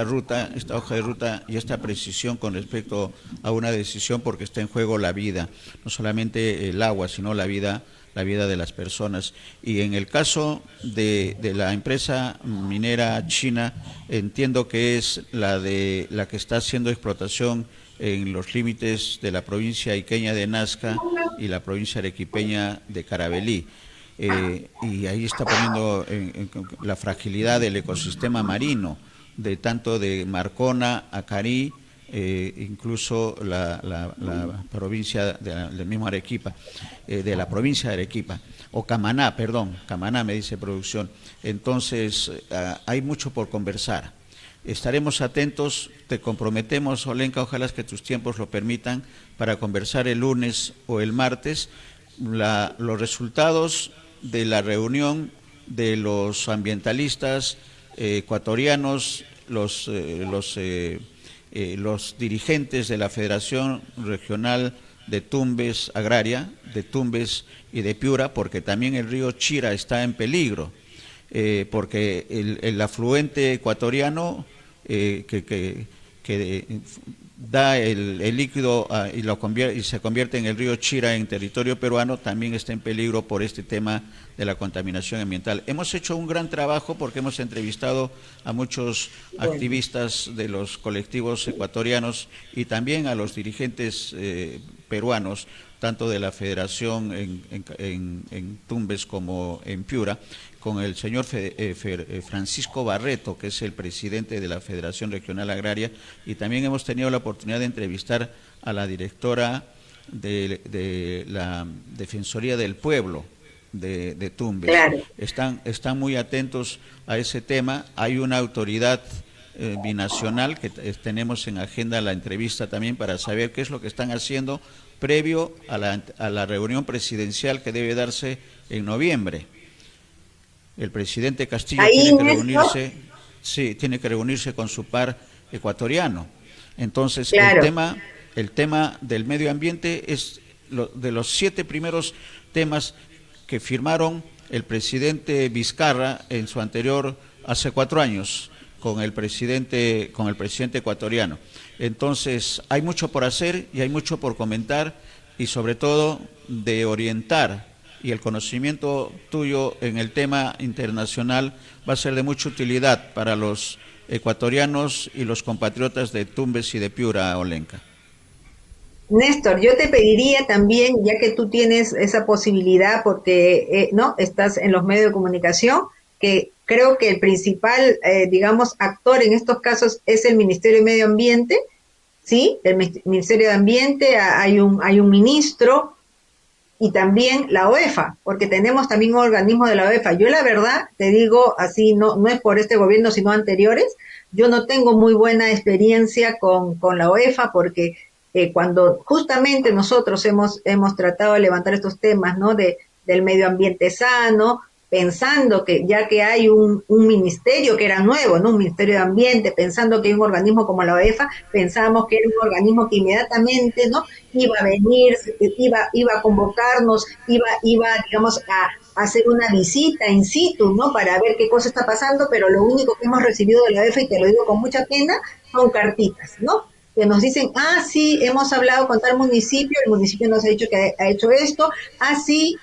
ruta, esta hoja de ruta y esta precisión con respecto a una decisión, porque está en juego la vida, no solamente el agua, sino la vida de las personas. Y en el caso de la empresa minera china, entiendo que es la que está haciendo explotación en los límites de la provincia iqueña de Nazca y la provincia arequipeña de Carabelí. Y ahí está poniendo en la fragilidad del ecosistema marino, de tanto de Marcona, Acarí, incluso la provincia del mismo Arequipa, de la provincia de Arequipa, o Camaná, perdón, Camaná me dice producción. Entonces, hay mucho por conversar. Estaremos atentos, te comprometemos, Olenka, ojalá que tus tiempos lo permitan, para conversar el lunes o el martes los resultados de la reunión de los ambientalistas ecuatorianos, los dirigentes de la Federación Regional de Tumbes Agraria, de Tumbes y de Piura, porque también el río Chira está en peligro, porque el afluente ecuatoriano que da el líquido y se convierte en el río Chira en territorio peruano, también está en peligro por este tema de la contaminación ambiental. Hemos hecho un gran trabajo porque hemos entrevistado a muchos activistas de los colectivos ecuatorianos y también a los dirigentes peruanos, tanto de la Federación en Tumbes como en Piura, con el señor Francisco Barreto, que es el presidente de la Federación Regional Agraria, y también hemos tenido la oportunidad de entrevistar a la directora de la Defensoría del Pueblo de Tumbes. Claro. Están muy atentos a ese tema. Hay una autoridad binacional que tenemos en agenda la entrevista también para saber qué es lo que están haciendo previo a la reunión presidencial que debe darse en noviembre. El presidente Castillo tiene que reunirse con su par ecuatoriano. Entonces, claro, el tema del medio ambiente es de los 7 primeros temas que firmaron el presidente Vizcarra en su anterior, hace 4 años, con el presidente ecuatoriano. Entonces, hay mucho por hacer y hay mucho por comentar, y sobre todo de orientar, y el conocimiento tuyo en el tema internacional va a ser de mucha utilidad para los ecuatorianos y los compatriotas de Tumbes y de Piura, Olenka. Néstor, yo te pediría también, ya que tú tienes esa posibilidad, porque no estás en los medios de comunicación, que creo que el principal, digamos, actor en estos casos es el Ministerio de Medio Ambiente, ¿sí? El Ministerio de Ambiente, hay un ministro, y también la OEFA, porque tenemos también un organismo de la OEFA. Yo la verdad, te digo así, no es por este gobierno, sino anteriores, yo no tengo muy buena experiencia con la OEFA, porque cuando justamente nosotros hemos tratado de levantar estos temas, ¿no? Del medio ambiente sano, pensando que ya que hay un ministerio que era nuevo, ¿no? Un ministerio de ambiente, pensando que hay un organismo como la OEFA, pensábamos que era un organismo que inmediatamente, ¿no? Iba a venir, iba a convocarnos, iba digamos, a hacer una visita in situ, ¿no? Para ver qué cosa está pasando, pero lo único que hemos recibido de la OEFA, y te lo digo con mucha pena, son cartitas, ¿no? Que nos dicen, sí, hemos hablado con tal municipio, el municipio nos ha dicho que ha hecho esto, sí,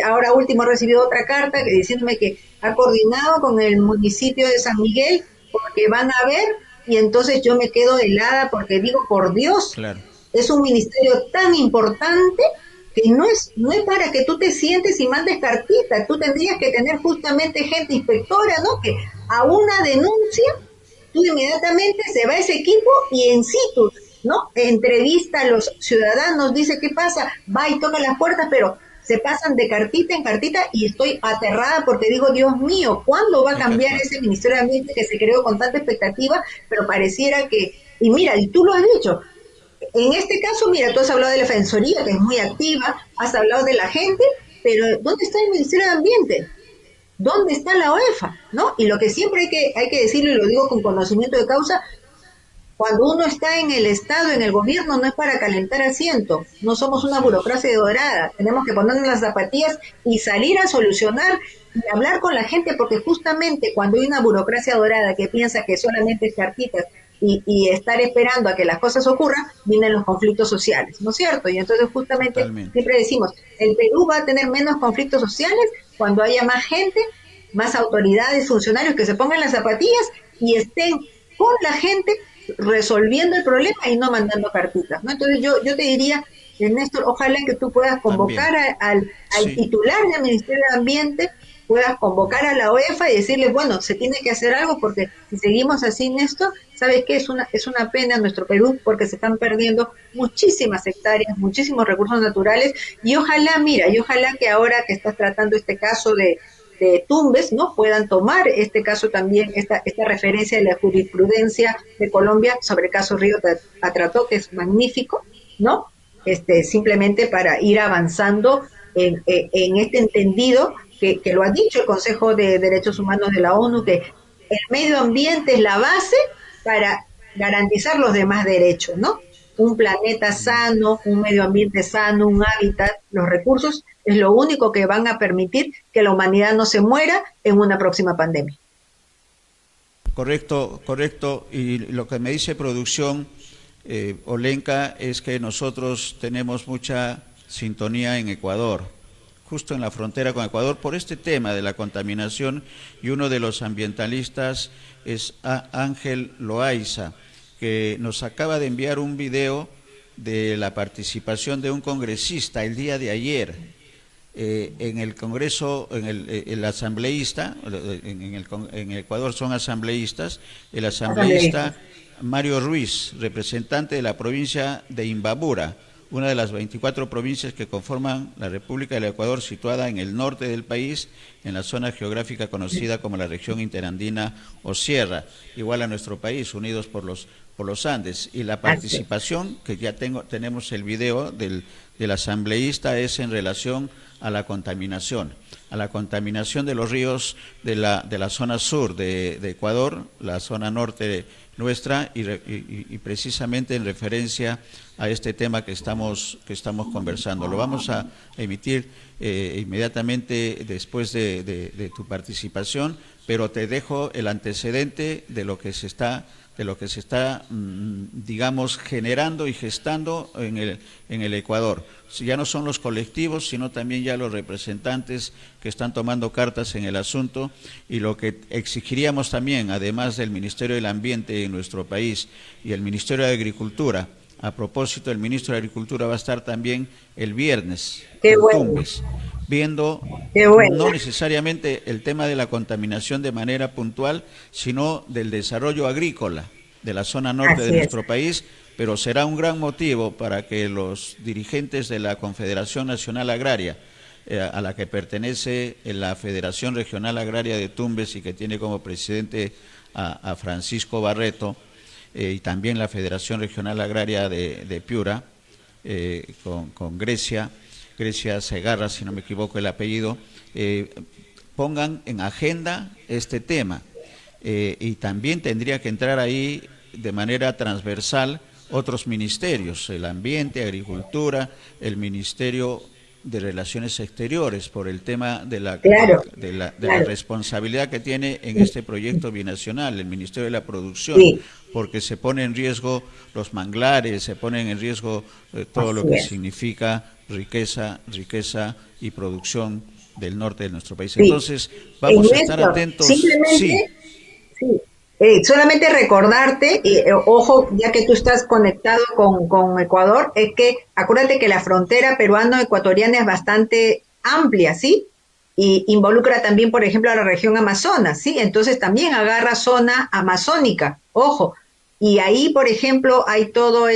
ahora último he recibido otra carta diciéndome que ha coordinado con el municipio de San Miguel porque van a ver, y entonces yo me quedo helada porque digo, por Dios, claro, es un ministerio tan importante que no es para que tú te sientes y mandes cartitas, tú tendrías que tener justamente gente inspectora, ¿no? Que a una denuncia tú inmediatamente se va ese equipo y en situ, ¿no? Entrevista a los ciudadanos, dice qué pasa, va y toca las puertas, pero se pasan de cartita en cartita y estoy aterrada porque digo, Dios mío, ¿cuándo va a cambiar ese Ministerio de Ambiente que se creó con tanta expectativa? Pero pareciera que, y mira, y tú lo has dicho, en este caso, mira, tú has hablado de la Defensoría, que es muy activa, has hablado de la gente, pero ¿dónde está el Ministerio de Ambiente? ¿Dónde está la OEFA? ¿No? Y lo que siempre hay que decirlo, y lo digo con conocimiento de causa, cuando uno está en el Estado, en el gobierno, no es para calentar asiento, no somos una burocracia dorada, tenemos que ponernos las zapatillas y salir a solucionar y hablar con la gente, porque justamente cuando hay una burocracia dorada que piensa que solamente es cartitas y estar esperando a que las cosas ocurran, vienen los conflictos sociales, ¿no es cierto? Y entonces justamente siempre decimos, el Perú va a tener menos conflictos sociales cuando haya más gente, más autoridades, funcionarios que se pongan las zapatillas y estén con la gente resolviendo el problema y no mandando cartitas, ¿no? Entonces yo te diría, Néstor, ojalá que tú puedas convocar al titular del Ministerio de Ambiente puedas convocar a la OEFA y decirles, bueno, se tiene que hacer algo porque si seguimos así en esto, ¿sabes qué? Es una pena en nuestro Perú porque se están perdiendo muchísimas hectáreas, muchísimos recursos naturales y ojalá, mira, y ojalá que ahora que estás tratando este caso de Tumbes, ¿no? Puedan tomar este caso también, esta referencia de la jurisprudencia de Colombia sobre el caso Río Atrato, que es magnífico, ¿no? Simplemente para ir avanzando en este entendido que lo ha dicho el Consejo de Derechos Humanos de la ONU, que el medio ambiente es la base para garantizar los demás derechos, ¿no? Un planeta sano, un medio ambiente sano, un hábitat, los recursos, es lo único que van a permitir que la humanidad no se muera en una próxima pandemia. Correcto, correcto. Y lo que me dice producción, Olenka, es que nosotros tenemos mucha sintonía en Ecuador, justo en la frontera con Ecuador, por este tema de la contaminación, y uno de los ambientalistas es Ángel Loaiza, que nos acaba de enviar un video de la participación de un congresista el día de ayer en el Congreso, el asambleísta, en Ecuador son asambleístas, el asambleísta Mario Ruiz, representante de la provincia de Imbabura, una de las 24 provincias que conforman la República del Ecuador, situada en el norte del país, en la zona geográfica conocida como la región interandina o sierra, igual a nuestro país, unidos por los Andes. Y la participación, que ya tenemos el video del asambleísta, es en relación a la contaminación de los ríos de la zona sur de Ecuador, la zona norte nuestra, y precisamente en referencia a este tema que estamos conversando. Lo vamos a emitir inmediatamente después de tu participación, pero te dejo el antecedente de lo que se está digamos, generando y gestando en el Ecuador. Ya no son los colectivos, sino también ya los representantes que están tomando cartas en el asunto, y lo que exigiríamos también, además del Ministerio del Ambiente en nuestro país y el Ministerio de Agricultura. A propósito, el ministro de Agricultura va a estar también el viernes en Tumbes, viendo no necesariamente el tema de la contaminación de manera puntual, sino del desarrollo agrícola de la zona norte de nuestro país, pero será un gran motivo para que los dirigentes de la Confederación Nacional Agraria, a la que pertenece la Federación Regional Agraria de Tumbes y que tiene como presidente a Francisco Barreto, y también la Federación Regional Agraria de Piura, con Grecia Segarra, si no me equivoco el apellido, pongan en agenda este tema. Y también tendría que entrar ahí de manera transversal otros ministerios, el Ambiente, Agricultura, el Ministerio de Relaciones Exteriores, por el tema de la responsabilidad que tiene en este proyecto binacional, el Ministerio de la Producción, porque se pone en riesgo los manglares, se ponen en riesgo todo lo que significa riqueza y producción del norte de nuestro país. Entonces, vamos a estar atentos. Solamente recordarte, ojo, ya que tú estás conectado con Ecuador, es que acuérdate que la frontera peruano-ecuatoriana es bastante amplia, ¿sí? Y involucra también, por ejemplo, a la región Amazonas, ¿sí? Entonces también agarra zona amazónica, ojo. Y ahí, por ejemplo, hay todo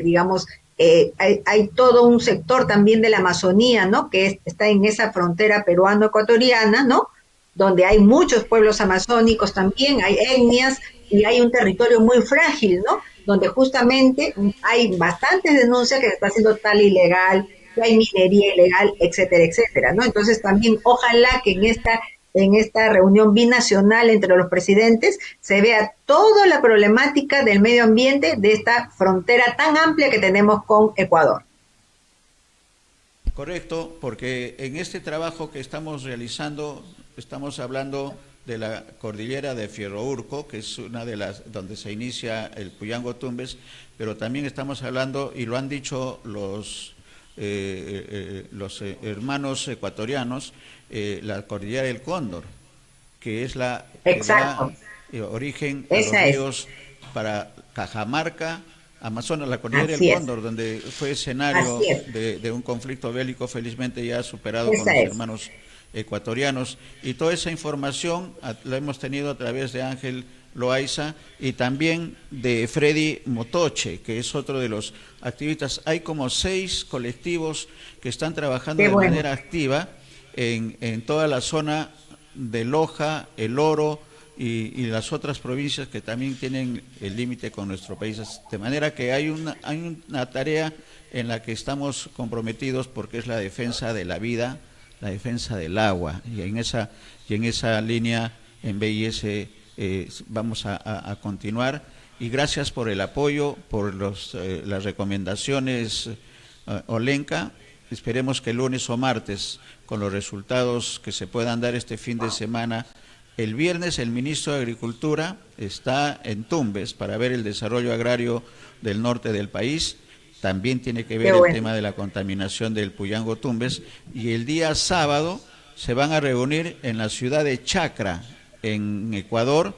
digamos, hay todo un sector también de la Amazonía, ¿no? Que está en esa frontera peruano-ecuatoriana, ¿no? Donde hay muchos pueblos amazónicos también, hay etnias y hay un territorio muy frágil, ¿no? Donde justamente hay bastantes denuncias que se está haciendo tal ilegal, que hay minería ilegal, etcétera, etcétera, ¿no? Entonces también ojalá que en esta reunión binacional entre los presidentes se vea toda la problemática del medio ambiente de esta frontera tan amplia que tenemos con Ecuador. Correcto, porque en este trabajo que estamos realizando estamos hablando de la cordillera de Fierro Urco, que es una de las donde se inicia el Puyango Tumbes, pero también estamos hablando, y lo han dicho los hermanos ecuatorianos, la cordillera del Cóndor, que es la que da origen a los ríos para Cajamarca, Amazonas, la cordillera del Cóndor, donde fue escenario de un conflicto bélico, felizmente ya superado con los hermanos ecuatorianos, y toda esa información la hemos tenido a través de Ángel Loaiza y también de Freddy Motoche, que es otro de los activistas. Hay como 6 colectivos que están trabajando de manera activa en toda la zona de Loja, El Oro y las otras provincias que también tienen el límite con nuestro país. De manera que hay una tarea en la que estamos comprometidos, porque es la defensa de la vida, la defensa del agua, y en esa línea en BIS vamos a continuar, y gracias por el apoyo, por las recomendaciones, Olenka. Esperemos que el lunes o martes, con los resultados que se puedan dar este fin de semana. El viernes el ministro de Agricultura está en Tumbes para ver el desarrollo agrario del norte del país. También tiene que ver el tema de la contaminación del Puyango Tumbes, y el día sábado se van a reunir en la ciudad de Chacra, en Ecuador,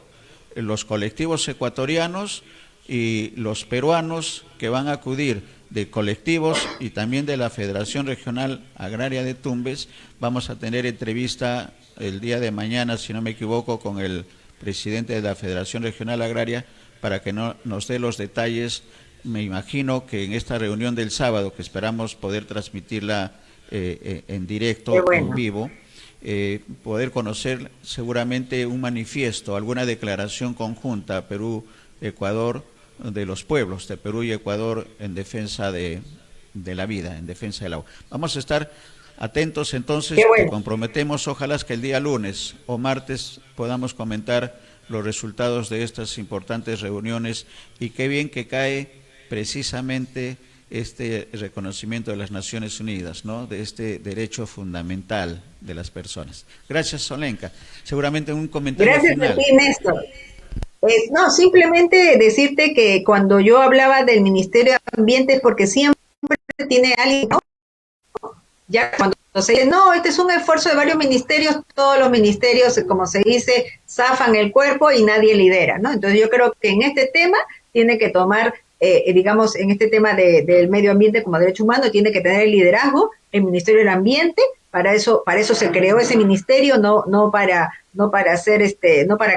los colectivos ecuatorianos y los peruanos que van a acudir de colectivos y también de la Federación Regional Agraria de Tumbes. Vamos a tener entrevista el día de mañana, si no me equivoco, con el presidente de la Federación Regional Agraria para que nos dé los detalles. Me imagino que en esta reunión del sábado, que esperamos poder transmitirla en directo, en vivo, poder conocer seguramente un manifiesto, alguna declaración conjunta Perú-Ecuador, de los pueblos de Perú y Ecuador en defensa de la vida, en defensa del agua. Vamos a estar atentos entonces, te comprometemos, ojalá que el día lunes o martes podamos comentar los resultados de estas importantes reuniones, y qué bien que cae precisamente este reconocimiento de las Naciones Unidas, ¿no?, de este derecho fundamental de las personas. Gracias, Olenka. Seguramente un comentario final. Gracias a ti, Néstor. No, simplemente decirte que cuando yo hablaba del Ministerio de Ambiente es porque siempre tiene alguien, ¿no? Ya cuando se dice, no, este es un esfuerzo de varios ministerios, todos los ministerios, como se dice, zafan el cuerpo y nadie lidera, ¿no? Entonces yo creo que en este tema tiene que tomar, digamos, en este tema del medio ambiente como derecho humano, tiene que tener el liderazgo el Ministerio del Ambiente. Para eso se creó ese ministerio, no para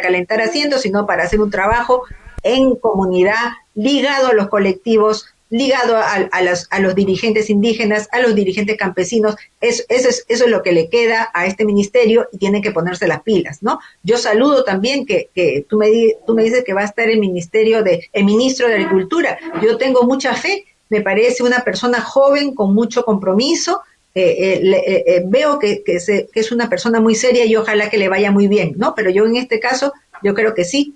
calentar asientos, sino para hacer un trabajo en comunidad, ligado a los colectivos, ligado a los dirigentes indígenas, a los dirigentes campesinos. Eso es lo que le queda a este ministerio, y tienen que ponerse las pilas, ¿no? Yo saludo también que tú me dices que va a estar el ministro de Agricultura. Yo tengo mucha fe, me parece una persona joven con mucho compromiso. Veo que es una persona muy seria, y ojalá que le vaya muy bien, ¿no? Pero yo en este caso, yo creo que sí,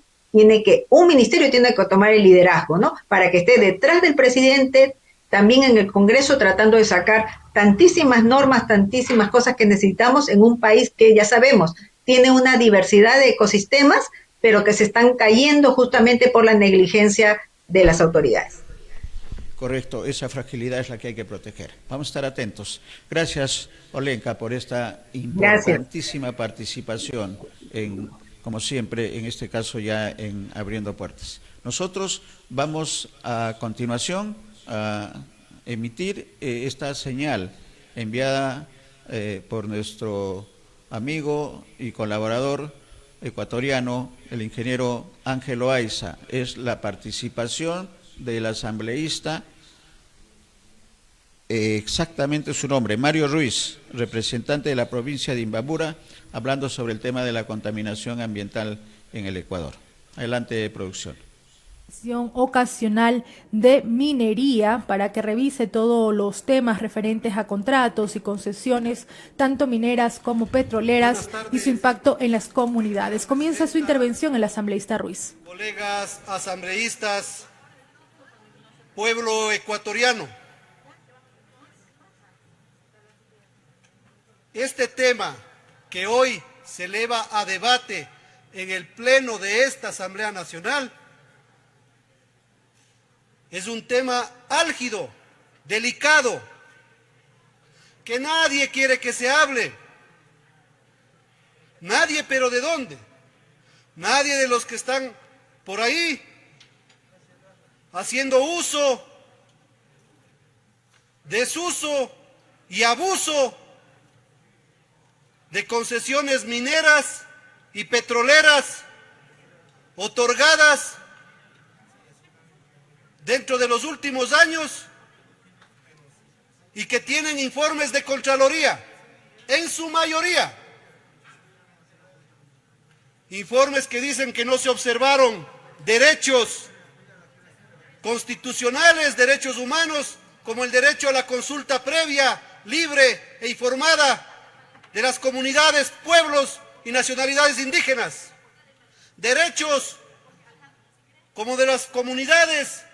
un ministerio tiene que tomar el liderazgo, ¿no? Para que esté detrás del presidente, también en el Congreso, tratando de sacar tantísimas normas, tantísimas cosas que necesitamos en un país que, ya sabemos, tiene una diversidad de ecosistemas, pero que se están cayendo justamente por la negligencia de las autoridades. Correcto, esa fragilidad es la que hay que proteger. Vamos a estar atentos. Gracias, Olenka, por esta importantísima participación, como siempre, en este caso ya en Abriendo Puertas. Nosotros vamos a continuación a emitir esta señal enviada por nuestro amigo y colaborador ecuatoriano, el ingeniero Ángel Loaiza. Es la participación del asambleísta, exactamente su nombre, Mario Ruiz, representante de la provincia de Imbabura, hablando sobre el tema de la contaminación ambiental en el Ecuador. Adelante, producción. Ocasional de minería para que revise todos los temas referentes a contratos y concesiones, tanto mineras como petroleras, y su impacto en las comunidades. Comienza su intervención el asambleísta Ruiz. Colegas asambleístas, pueblo ecuatoriano, este tema que hoy se eleva a debate en el pleno de esta Asamblea Nacional es un tema álgido, delicado, que nadie quiere que se hable. Nadie, pero ¿de dónde? Nadie de los que están por ahí haciendo uso, desuso y abuso de concesiones mineras y petroleras otorgadas dentro de los últimos años y que tienen informes de Contraloría, en su mayoría. Informes que dicen que no se observaron derechos constitucionales, derechos humanos, como el derecho a la consulta previa, libre e informada de las comunidades, pueblos y nacionalidades indígenas. Derechos como de las comunidades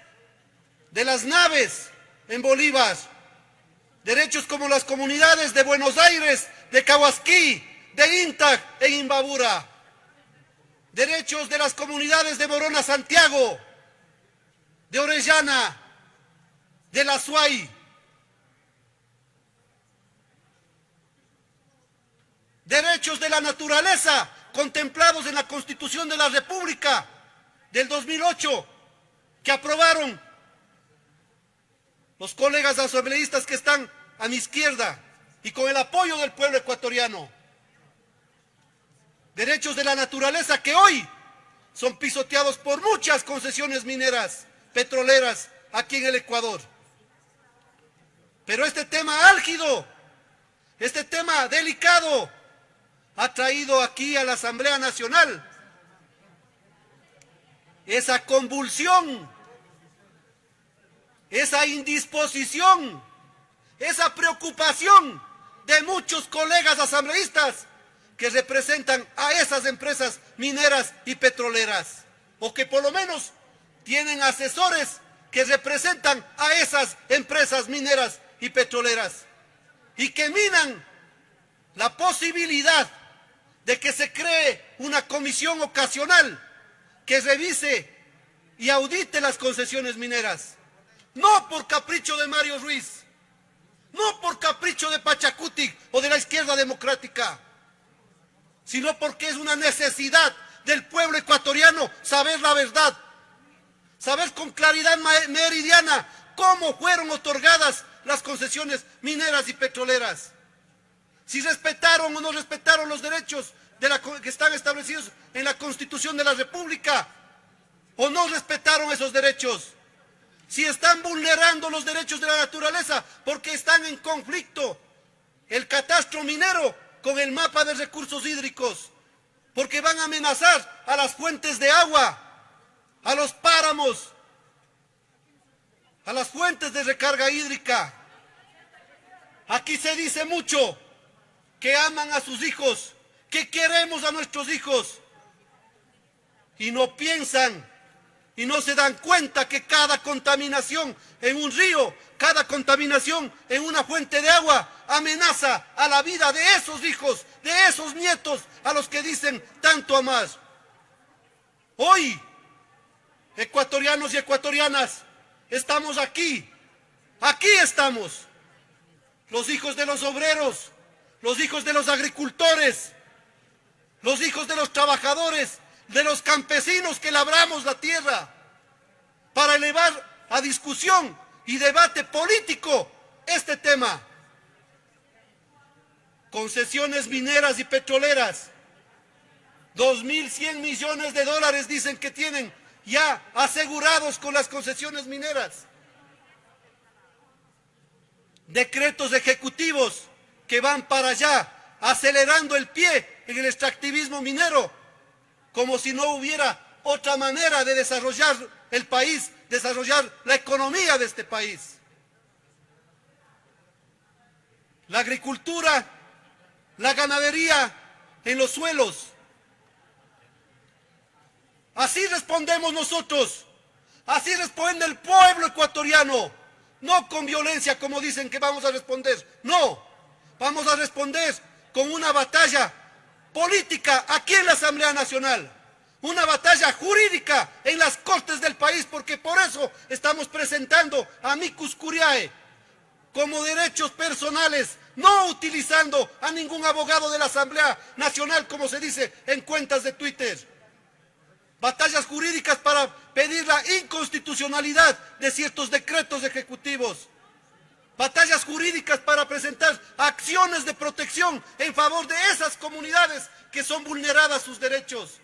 de las naves en Bolívar. Derechos como las comunidades de Buenos Aires, de Cahuasquí, de Intac en Imbabura. Derechos de las comunidades de Morona Santiago, de Orellana, de La Suay. Derechos de la naturaleza contemplados en la Constitución de la República del 2008, que aprobaron los colegas asambleístas que están a mi izquierda y con el apoyo del pueblo ecuatoriano. Derechos de la naturaleza que hoy son pisoteados por muchas concesiones mineras, petroleras aquí en el Ecuador. Pero este tema álgido, este tema delicado, ha traído aquí a la Asamblea Nacional esa convulsión, esa indisposición, esa preocupación de muchos colegas asambleístas que representan a esas empresas mineras y petroleras, o que por lo menos tienen asesores que representan a esas empresas mineras y petroleras, y que minan la posibilidad de que se cree una comisión ocasional que revise y audite las concesiones mineras. No por capricho de Mario Ruiz, no por capricho de Pachacuti o de la izquierda democrática, sino porque es una necesidad del pueblo ecuatoriano saber la verdad, saber con claridad meridiana cómo fueron otorgadas las concesiones mineras y petroleras, si respetaron o no respetaron los derechos que están establecidos en la Constitución de la República, o no respetaron esos derechos, si están vulnerando los derechos de la naturaleza porque están en conflicto el catastro minero con el mapa de recursos hídricos, porque van a amenazar a las fuentes de agua, a los páramos, a las fuentes de recarga hídrica. Aquí se dice mucho que aman a sus hijos, que queremos a nuestros hijos, y no piensan y no se dan cuenta que cada contaminación en un río, cada contaminación en una fuente de agua amenaza a la vida de esos hijos, de esos nietos a los que dicen tanto amar. Hoy, ecuatorianos y ecuatorianas, estamos aquí estamos, los hijos de los obreros, los hijos de los agricultores, los hijos de los trabajadores, de los campesinos que labramos la tierra, para elevar a discusión y debate político este tema. Concesiones mineras y petroleras, 2.100 millones de dólares dicen que tienen ya asegurados con las concesiones mineras. Decretos ejecutivos que van para allá, acelerando el pie en el extractivismo minero, como si no hubiera otra manera de desarrollar el país, desarrollar la economía de este país. La agricultura, la ganadería en los suelos. Así respondemos nosotros, así responde el pueblo ecuatoriano, no con violencia como dicen que vamos a responder, no, vamos a responder con una batalla política aquí en la Asamblea Nacional, una batalla jurídica en las cortes del país, porque por eso estamos presentando amicus curiae como derechos personales, no utilizando a ningún abogado de la Asamblea Nacional como se dice en cuentas de Twitter. Batallas jurídicas para pedir la inconstitucionalidad de ciertos decretos ejecutivos. batallas jurídicas para presentar acciones de protección en favor de esas comunidades que son vulneradas sus derechos.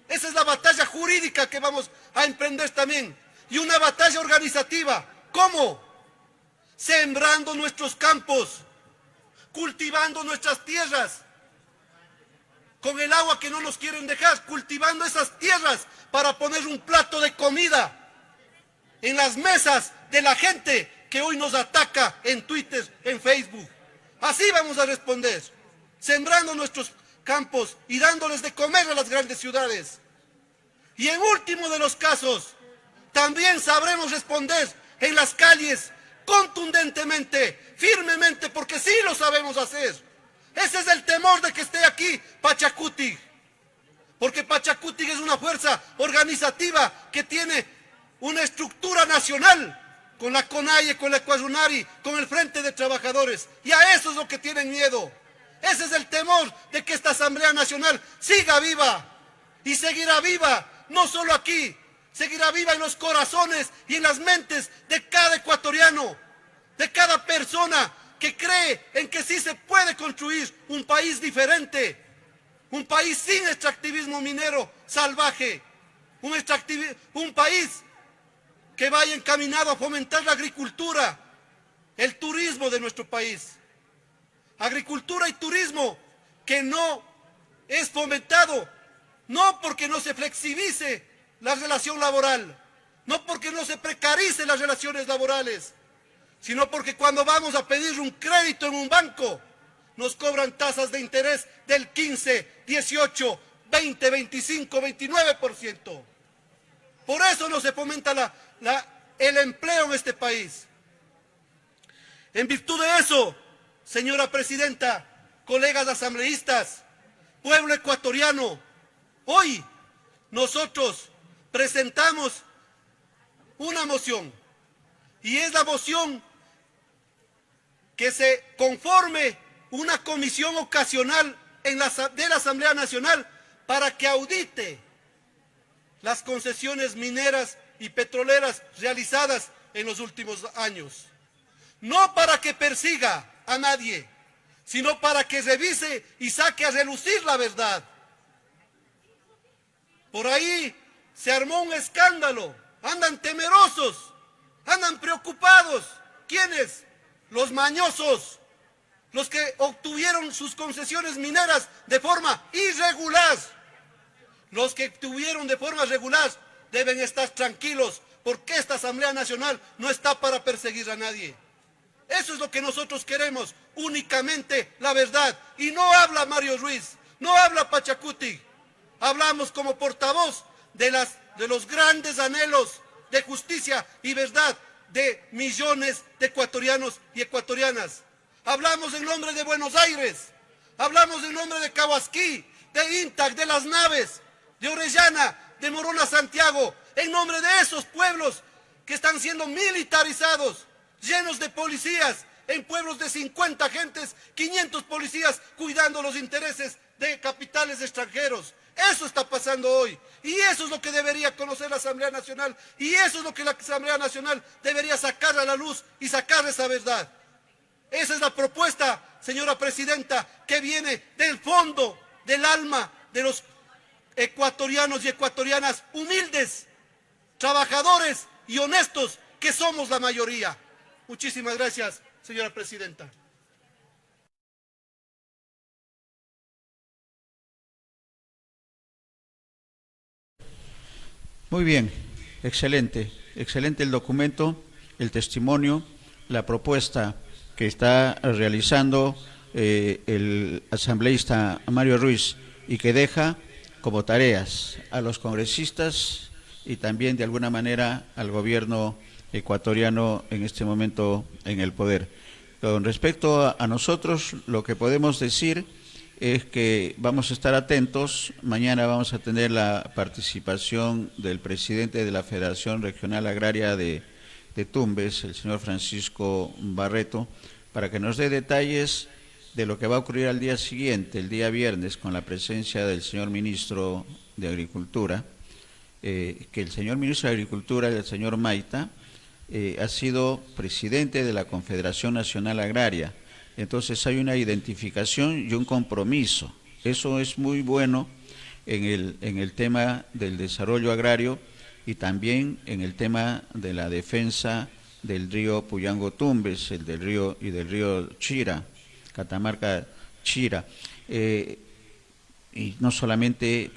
Esa es la batalla jurídica que vamos a emprender también. Y una batalla organizativa. ¿Cómo? Sembrando nuestros campos, cultivando nuestras tierras, con el agua que no nos quieren dejar, cultivando esas tierras para poner un plato de comida en las mesas de la gente que hoy nos ataca en Twitter, en Facebook. Así vamos a responder, sembrando nuestros campos y dándoles de comer a las grandes ciudades. Y en último de los casos, también sabremos responder en las calles contundentemente, firmemente, porque sí lo sabemos hacer. Ese es el temor de que esté aquí Pachacuti, porque Pachacuti es una fuerza organizativa que tiene una estructura nacional, con la CONAIE, con la Ecuayunari, con el Frente de Trabajadores, y a eso es lo que tienen miedo. Ese es el temor de que esta Asamblea Nacional siga viva, y seguirá viva, no solo aquí, seguirá viva en los corazones y en las mentes de cada ecuatoriano, de cada persona que cree en que sí se puede construir un país diferente, un país sin extractivismo minero salvaje, un país que vaya encaminado a fomentar la agricultura, el turismo de nuestro país. Agricultura y turismo que no es fomentado, no porque no se flexibilice la relación laboral, no porque no se precaricen las relaciones laborales, sino porque cuando vamos a pedir un crédito en un banco, nos cobran tasas de interés del 15, 18, 20, 25, 29%. Por eso no se fomenta el empleo en este país. En virtud de eso, señora presidenta, colegas asambleístas, pueblo ecuatoriano, hoy nosotros presentamos una moción, y es la moción que se conforme una comisión ocasional de la Asamblea Nacional para que audite las concesiones mineras y petroleras realizadas en los últimos años. No para que persiga a nadie, sino para que revise y saque a relucir la verdad. Por ahí se armó un escándalo, andan temerosos, andan preocupados. ¿Quiénes? Los mañosos, los que obtuvieron sus concesiones mineras de forma irregular. Los que obtuvieron de forma regular deben estar tranquilos, porque esta Asamblea Nacional no está para perseguir a nadie. Eso es lo que nosotros queremos, únicamente la verdad. Y no habla Mario Ruiz, no habla Pachacuti. Hablamos como portavoz de los grandes anhelos de justicia y verdad de millones de ecuatorianos y ecuatorianas. Hablamos en nombre de Buenos Aires, hablamos en nombre de Cahuasquí, de Intac, de Las Naves, de Orellana, de Morona Santiago, en nombre de esos pueblos que están siendo militarizados, llenos de policías, en pueblos de 50 gentes, 500 policías cuidando los intereses de capitales extranjeros. Eso está pasando hoy, y eso es lo que debería conocer la Asamblea Nacional, y eso es lo que la Asamblea Nacional debería sacar a la luz y sacar esa verdad. Esa es la propuesta, señora presidenta, que viene del fondo, del alma de los ecuatorianos y ecuatorianas humildes, trabajadores y honestos, que somos la mayoría. Muchísimas gracias, señora presidenta. Muy bien, excelente el documento, el testimonio, la propuesta que está realizando el asambleísta Mario Ruiz, y que deja como tareas a los congresistas y también de alguna manera al gobierno ecuatoriano en este momento en el poder. Con respecto a nosotros, lo que podemos decir es que vamos a estar atentos. Mañana vamos a tener la participación del presidente de la Federación Regional Agraria de Tumbes, el señor Francisco Barreto, para que nos dé detalles de lo que va a ocurrir al día siguiente, el día viernes, con la presencia del señor ministro de Agricultura, que el señor ministro de Agricultura, el señor Maita, ha sido presidente de la Confederación Nacional Agraria. Entonces hay una identificación y un compromiso. Eso es muy bueno en el tema del desarrollo agrario y también en el tema de la defensa del río Puyango-Tumbes, del río Chira, Catamarca-Chira. Y no solamente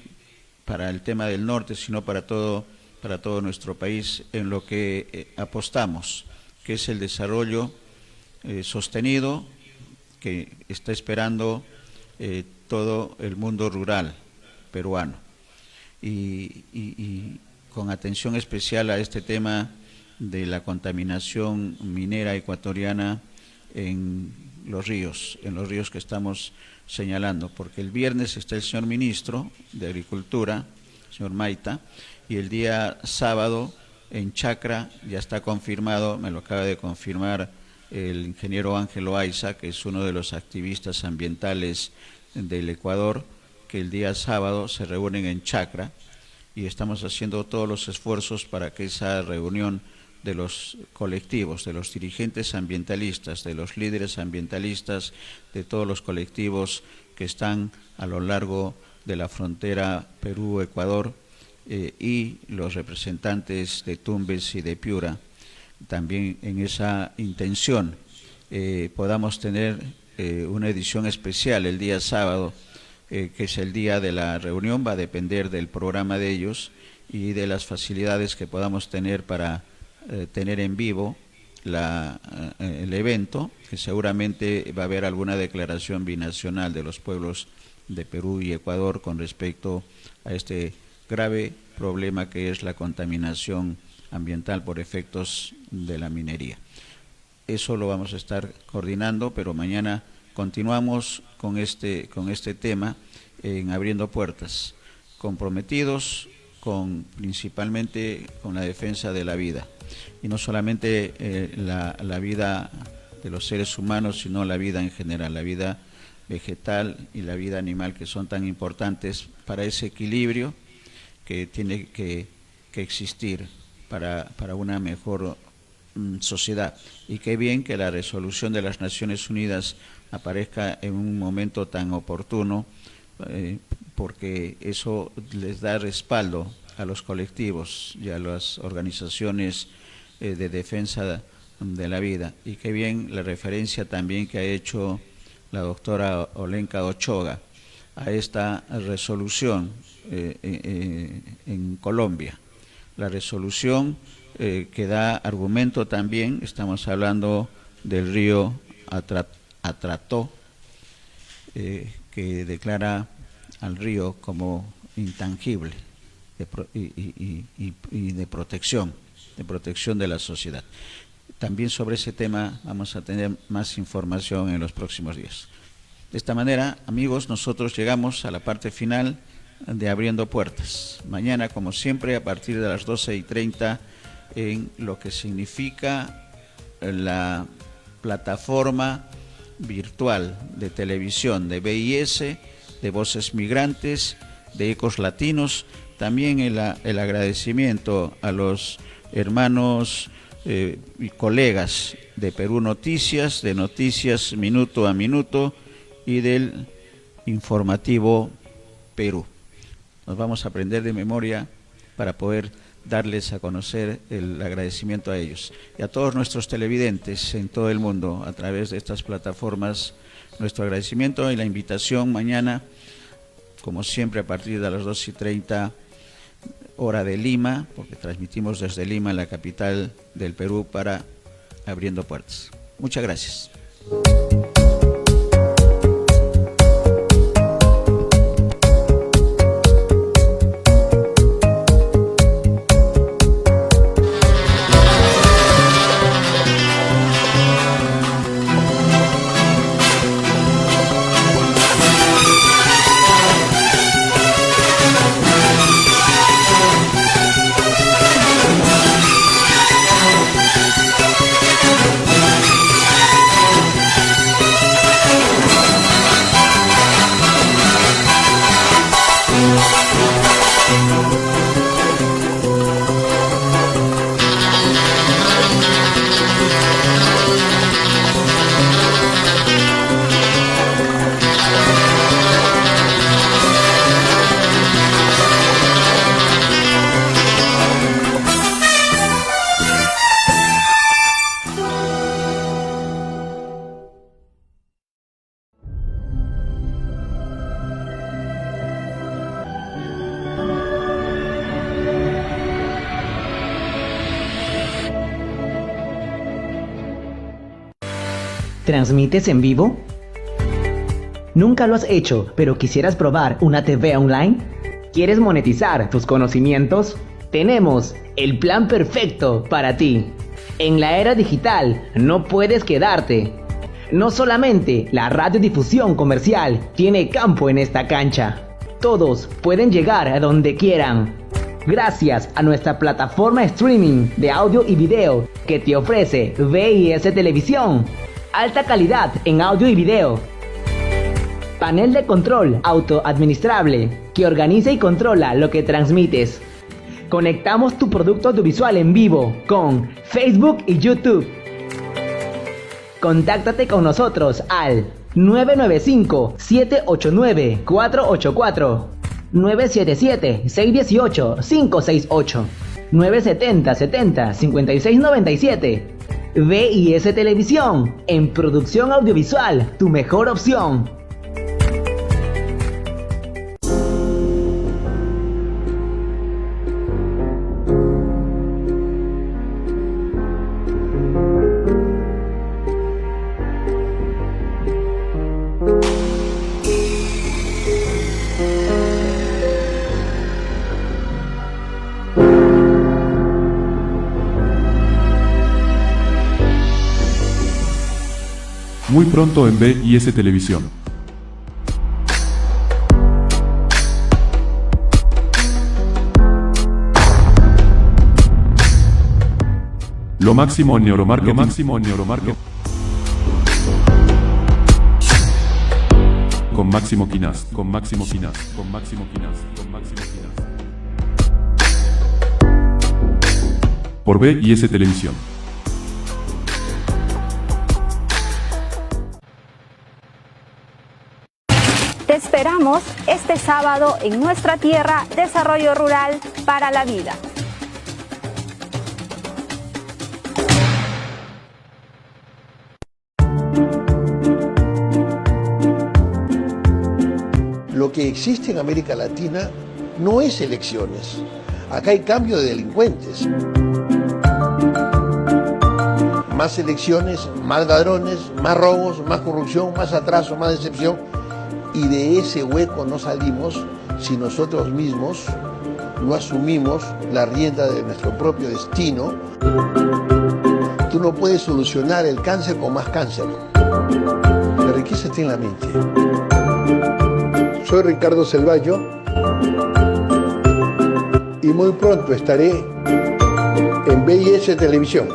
para el tema del norte, sino para todo nuestro país, en lo que apostamos, que es el desarrollo sostenido que está esperando todo el mundo rural peruano. Y con atención especial a este tema de la contaminación minera ecuatoriana en los ríos que estamos señalando, porque el viernes está el señor ministro de Agricultura, señor Maita, y el día sábado en Chacra ya está confirmado, me lo acaba de confirmar el ingeniero Ángel Loaiza, que es uno de los activistas ambientales del Ecuador, que el día sábado se reúnen en Chacra y estamos haciendo todos los esfuerzos para que esa reunión de los colectivos, de los dirigentes ambientalistas, de los líderes ambientalistas, de todos los colectivos que están a lo largo de la frontera Perú-Ecuador y los representantes de Tumbes y de Piura, también en esa intención podamos tener una edición especial el día sábado, que es el día de la reunión. Va a depender del programa de ellos y de las facilidades que podamos tener para tener en vivo el evento, que seguramente va a haber alguna declaración binacional de los pueblos de Perú y Ecuador con respecto a este grave problema que es la contaminación ambiental por efectos de la minería. Eso lo vamos a estar coordinando, pero mañana continuamos con este tema en Abriendo Puertas, comprometidos principalmente con la defensa de la vida, y no solamente la vida de los seres humanos, sino la vida en general, la vida vegetal y la vida animal, que son tan importantes para ese equilibrio que tiene que existir para una mejor sociedad. Y qué bien que la resolución de las Naciones Unidas aparezca en un momento tan oportuno, porque eso les da respaldo a los colectivos y a las organizaciones de defensa de la vida. Y qué bien la referencia también que ha hecho la doctora Olenka Ochoa a esta resolución en Colombia. La resolución que da argumento también, estamos hablando del río Atrató, que declara al río como intangible y de protección de la sociedad. También sobre ese tema vamos a tener más información en los próximos días. De esta manera, amigos, nosotros llegamos a la parte final de Abriendo Puertas. Mañana, como siempre, a partir de las 12:30, en lo que significa la plataforma virtual de televisión de BIS, de Voces Migrantes, de Ecos Latinos. También el agradecimiento a los hermanos y colegas de Perú Noticias, de Noticias Minuto a Minuto y del Informativo Perú. Nos vamos a aprender de memoria para poder darles a conocer el agradecimiento a ellos. Y a todos nuestros televidentes en todo el mundo, a través de estas plataformas, nuestro agradecimiento y la invitación mañana, como siempre, a partir de las 2:30, hora de Lima, porque transmitimos desde Lima, la capital del Perú, para Abriendo Puertas. Muchas gracias. ¿Transmites en vivo? ¿Nunca lo has hecho, pero quisieras probar una TV online? ¿Quieres monetizar tus conocimientos? Tenemos el plan perfecto para ti. En la era digital no puedes quedarte. No solamente la radiodifusión comercial tiene campo en esta cancha. Todos pueden llegar a donde quieran. Gracias a nuestra plataforma streaming de audio y video que te ofrece VIS Televisión. Alta calidad en audio y video. Panel de control autoadministrable que organiza y controla lo que transmites. Conectamos tu producto audiovisual en vivo con Facebook y YouTube. Contáctate con nosotros al 995-789-484, 977-618-568, 970-70-5697. VIS Televisión, en producción audiovisual, tu mejor opción. Muy pronto en VIS Televisión. Lo máximo en neuromarketing. Con Máximo Quinas. Por VIS Televisión. Te esperamos este sábado en nuestra tierra, Desarrollo Rural para la Vida. Lo que existe en América Latina no es elecciones. Acá hay cambio de delincuentes. Más elecciones, más ladrones, más robos, más corrupción, más atraso, más decepción. Y de ese hueco no salimos si nosotros mismos no asumimos la rienda de nuestro propio destino. Tú no puedes solucionar el cáncer con más cáncer. La riqueza está en la mente. Soy Ricardo Selvallo y muy pronto estaré en VIS Televisión.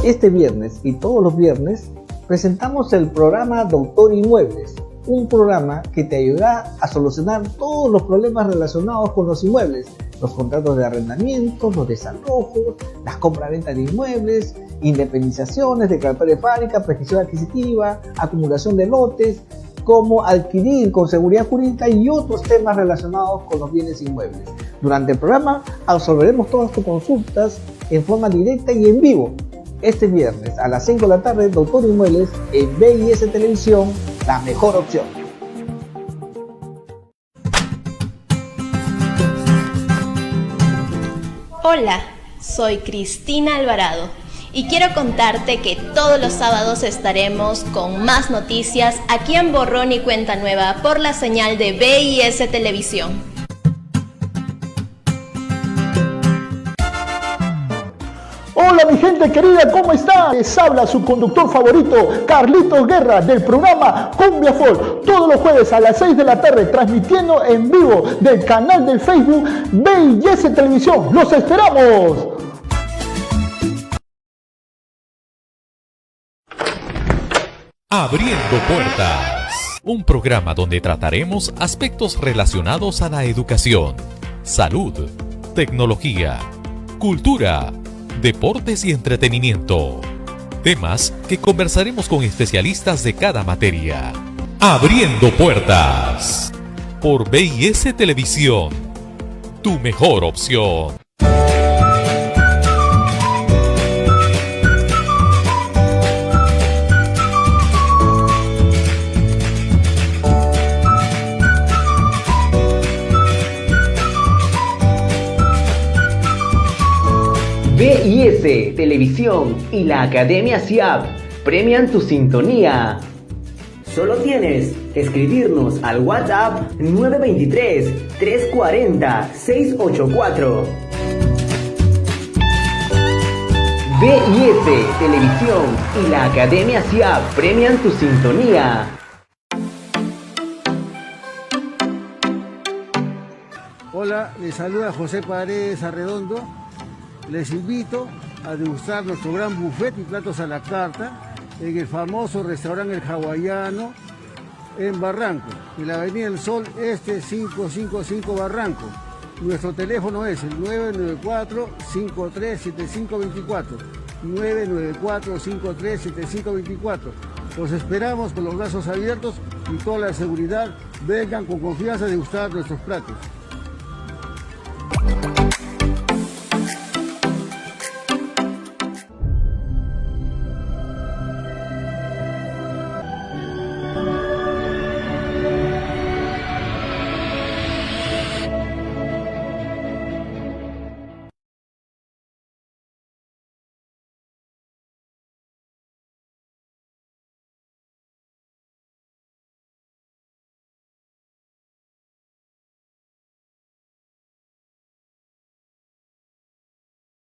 Este viernes y todos los viernes presentamos el programa Doctor Inmuebles, un programa que te ayudará a solucionar todos los problemas relacionados con los inmuebles, los contratos de arrendamiento, los desalojos, las compras-ventas de inmuebles, independizaciones, declaratoria de fábrica, prescripción adquisitiva, acumulación de lotes, cómo adquirir con seguridad jurídica y otros temas relacionados con los bienes inmuebles. Durante el programa resolveremos todas tus consultas en forma directa y en vivo. Este viernes a las 5 de la tarde, Doctor Inmuebles en VIS Televisión, la mejor opción. Hola, soy Cristina Alvarado y quiero contarte que todos los sábados estaremos con más noticias aquí en Borrón y Cuenta Nueva por la señal de VIS Televisión. Hola mi gente querida, ¿cómo está? Les habla su conductor favorito, Carlitos Guerra, del programa Cumbia Folk, todos los jueves a las 6 de la tarde, transmitiendo en vivo del canal del Facebook VIS Televisión. ¡Los esperamos! Abriendo Puertas, un programa donde trataremos aspectos relacionados a la educación, salud, tecnología, cultura, deportes y entretenimiento. temas que conversaremos con especialistas de cada materia. Abriendo puertas por BIS Televisión, tu mejor opción. BIS Televisión y la Academia CIAP premian tu sintonía. Solo tienes que escribirnos al WhatsApp 923-340-684. BIS Televisión y la Academia CIAP premian tu sintonía. Hola, les saluda José Paredes Arredondo. Les invito a degustar nuestro gran buffet y platos a la carta en el famoso restaurante El Hawaiano en Barranco, en la Avenida del Sol Este 555 Barranco. Nuestro teléfono es el 994-537524, 994-537524. Los esperamos con los brazos abiertos y toda la seguridad. Vengan con confianza a degustar nuestros platos.